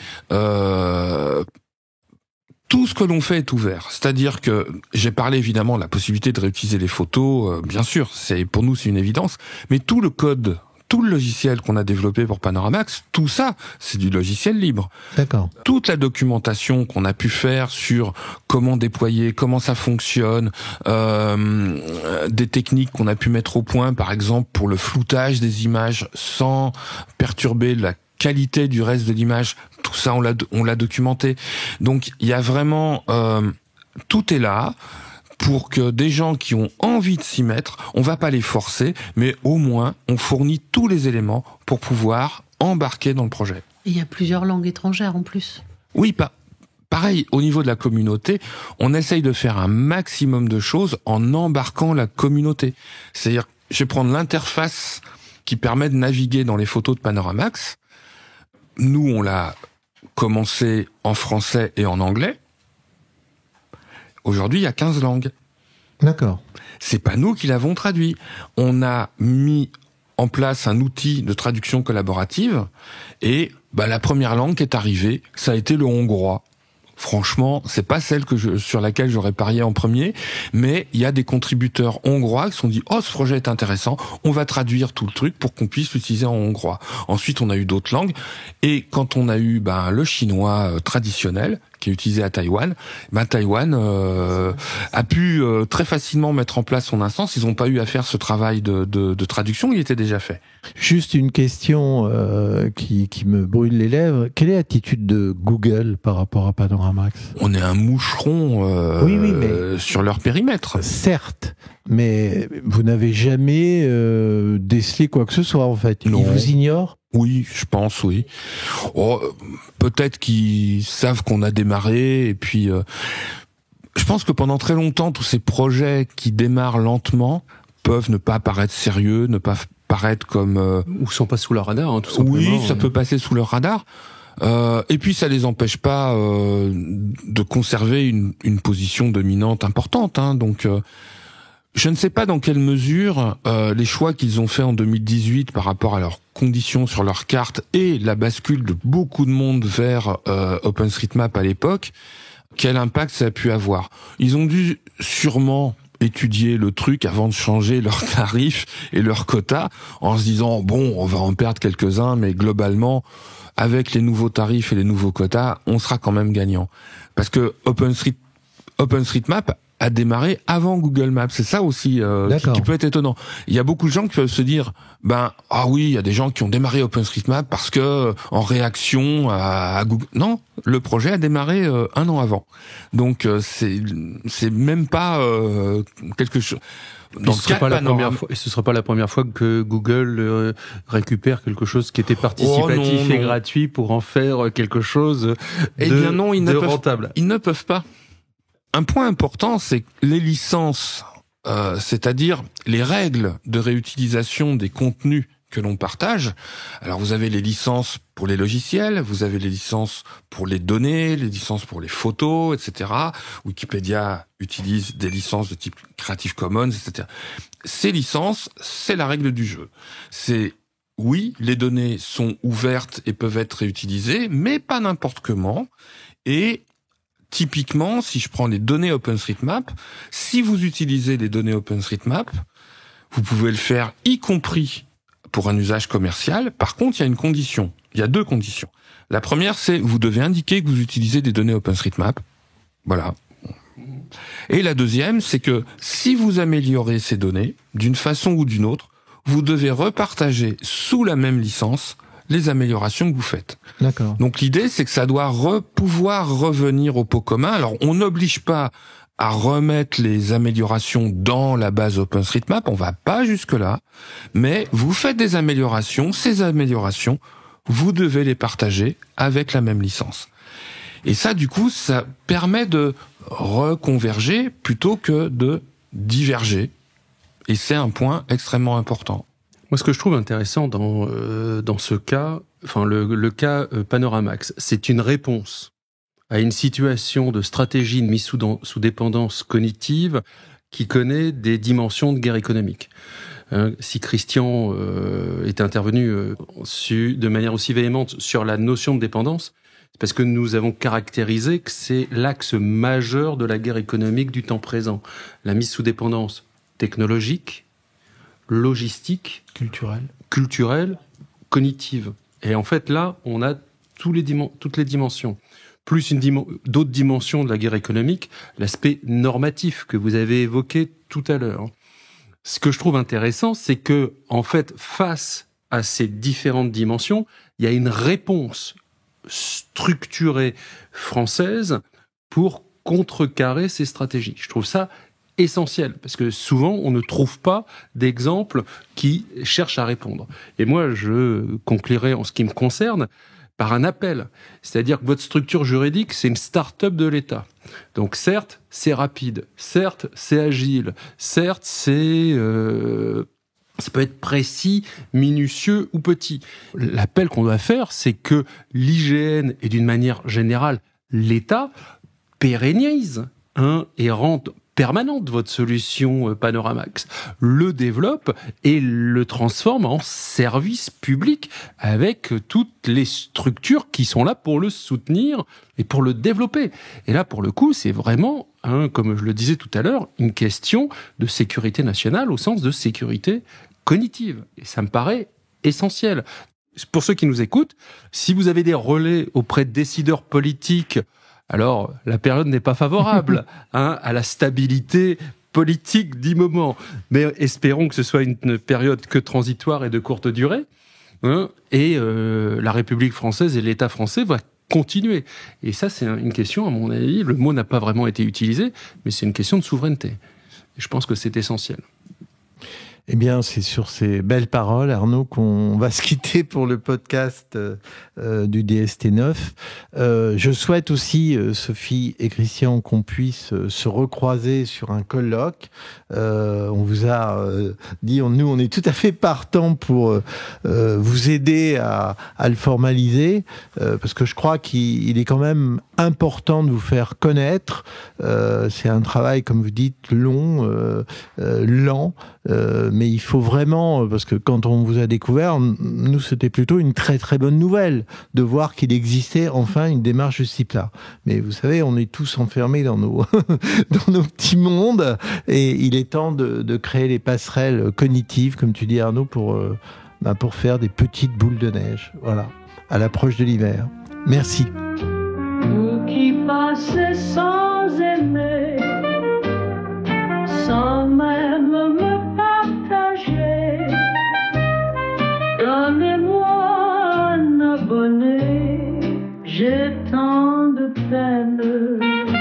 tout ce que l'on fait est ouvert. C'est-à-dire que j'ai parlé évidemment de la possibilité de réutiliser les photos, bien sûr, pour nous c'est une évidence, mais tout le code, tout le logiciel qu'on a développé pour Panoramax, tout ça, c'est du logiciel libre. D'accord. Toute la documentation qu'on a pu faire sur comment déployer, comment ça fonctionne, des techniques qu'on a pu mettre au point, par exemple pour le floutage des images sans perturber la qualité du reste de l'image, tout ça on l'a documenté. Donc il y a vraiment Tout est là pour que des gens qui ont envie de s'y mettre, on va pas les forcer, mais au moins on fournit tous les éléments pour pouvoir embarquer dans le projet. Et il y a plusieurs langues étrangères en plus. Oui, pareil, au niveau de la communauté, on essaye de faire un maximum de choses en embarquant la communauté. C'est-à-dire, je vais prendre l'interface qui permet de naviguer dans les photos de Panoramax. Nous, on l'a commencé en français et en anglais. Aujourd'hui, il y a 15 langues. D'accord. C'est pas nous qui l'avons traduit. On a mis en place un outil de traduction collaborative et la première langue qui est arrivée, ça a été le hongrois. Franchement, c'est pas celle sur laquelle j'aurais parié en premier, mais il y a des contributeurs hongrois qui se sont dit « Oh, ce projet est intéressant, on va traduire tout le truc pour qu'on puisse l'utiliser en hongrois. » Ensuite, on a eu d'autres langues, et quand on a eu le chinois traditionnel, qui est utilisé à Taïwan, Taïwan a pu très facilement mettre en place son instance. Ils n'ont pas eu à faire ce travail de traduction, il était déjà fait. Juste une question qui me brûle les lèvres. Quelle est l'attitude de Google par rapport à Panoramax ? On est un moucheron oui, mais sur leur périmètre. Certes, mais vous n'avez jamais décelé quoi que ce soit en fait. Non. Ils vous ignorent ? Oui, je pense, oui. Oh, peut-être qu'ils savent qu'on a démarré, et puis je pense que pendant très longtemps, tous ces projets qui démarrent lentement peuvent ne pas paraître sérieux, ne pas paraître comme... Ou sont pas sous leur radar, tout simplement. Oui, ça peut passer sous leur radar. Et puis ça les empêche pas de conserver une position dominante importante. Donc... je ne sais pas dans quelle mesure les choix qu'ils ont faits en 2018 par rapport à leurs conditions sur leur carte et la bascule de beaucoup de monde vers OpenStreetMap à l'époque, quel impact ça a pu avoir. Ils ont dû sûrement étudier le truc avant de changer leurs tarifs et leurs quotas en se disant on va en perdre quelques-uns, mais globalement avec les nouveaux tarifs et les nouveaux quotas, on sera quand même gagnant. Parce que OpenStreetMap a démarré avant Google Maps. C'est ça aussi qui peut être étonnant. Il y a beaucoup de gens qui peuvent se dire il y a des gens qui ont démarré OpenStreetMap parce que en réaction à Google. Non, le projet a démarré 1 an avant. Donc c'est même pas quelque chose. Ce sera pas la première fois que Google récupère quelque chose qui était participatif et gratuit pour en faire quelque chose de rentable. Ils ne peuvent pas. Un point important, c'est que les licences, c'est-à-dire les règles de réutilisation des contenus que l'on partage. Alors vous avez les licences pour les logiciels, vous avez les licences pour les données, les licences pour les photos, etc. Wikipédia utilise des licences de type Creative Commons, etc. Ces licences, c'est la règle du jeu. Oui, les données sont ouvertes et peuvent être réutilisées, mais pas n'importe comment. Et typiquement, si je prends les données OpenStreetMap, si vous utilisez les données OpenStreetMap, vous pouvez le faire y compris pour un usage commercial. Par contre, il y a une condition. Il y a 2 conditions. La première, c'est vous devez indiquer que vous utilisez des données OpenStreetMap. Voilà. Et la deuxième, c'est que si vous améliorez ces données, d'une façon ou d'une autre, vous devez repartager sous la même licence les améliorations que vous faites. D'accord. Donc l'idée, c'est que ça doit pouvoir revenir au pot commun. Alors, on n'oblige pas à remettre les améliorations dans la base OpenStreetMap, on va pas jusque-là, mais vous faites des améliorations, ces améliorations, vous devez les partager avec la même licence. Et ça, du coup, ça permet de reconverger plutôt que de diverger. Et c'est un point extrêmement important. Moi, ce que je trouve intéressant dans ce cas, le cas Panoramax, c'est une réponse à une situation de stratégie de mise sous dépendance cognitive qui connaît des dimensions de guerre économique. Si Christian est intervenu de manière aussi véhémente sur la notion de dépendance, c'est parce que nous avons caractérisé que c'est l'axe majeur de la guerre économique du temps présent. La mise sous dépendance technologique, logistique, culturelle, cognitive. Et en fait, là, on a toutes les dimensions. Plus d'autres dimensions de la guerre économique, l'aspect normatif que vous avez évoqué tout à l'heure. Ce que je trouve intéressant, c'est que, en fait, face à ces différentes dimensions, il y a une réponse structurée française pour contrecarrer ces stratégies. Je trouve ça essentiel, parce que souvent, on ne trouve pas d'exemples qui cherchent à répondre. Et moi, je conclurai en ce qui me concerne par un appel. C'est-à-dire que votre structure juridique, c'est une start-up de l'État. Donc certes, c'est rapide, certes, c'est agile, certes, ça peut être précis, minutieux ou petit. L'appel qu'on doit faire, c'est que l'IGN et d'une manière générale, l'État pérennise et rende permanente votre solution Panoramax, le développe et le transforme en service public avec toutes les structures qui sont là pour le soutenir et pour le développer. Et là, pour le coup, c'est vraiment, comme je le disais tout à l'heure, une question de sécurité nationale au sens de sécurité cognitive. Et ça me paraît essentiel. Pour ceux qui nous écoutent, si vous avez des relais auprès de décideurs politiques, alors la période n'est pas favorable à la stabilité politique du moment. Mais espérons que ce soit une période que transitoire et de courte durée. Et la République française et l'État français vont continuer. Et ça, c'est une question, à mon avis, le mot n'a pas vraiment été utilisé, mais c'est une question de souveraineté. Et je pense que c'est essentiel. Eh bien, c'est sur ces belles paroles, Arnaud, qu'on va se quitter pour le podcast du DST9. Je souhaite aussi, Sophie et Christian, qu'on puisse se recroiser sur un colloque. On vous a dit, nous, on est tout à fait partants pour vous aider à le formaliser, parce que je crois qu'il est quand même important de vous faire connaître. C'est un travail, comme vous dites, long, lent, mais il faut vraiment, parce que quand on vous a découvert, nous, c'était plutôt une très très bonne nouvelle de voir qu'il existait enfin une démarche de ce type-là. Mais vous savez, on est tous enfermés dans nos dans nos petits mondes, et il est temps de créer les passerelles cognitives, comme tu dis, Arnaud, pour faire des petites boules de neige. Voilà, à l'approche de l'hiver. Merci. Vous qui passez sans aimer, sans même me partager, donnez-moi un abonné, j'ai tant de peine.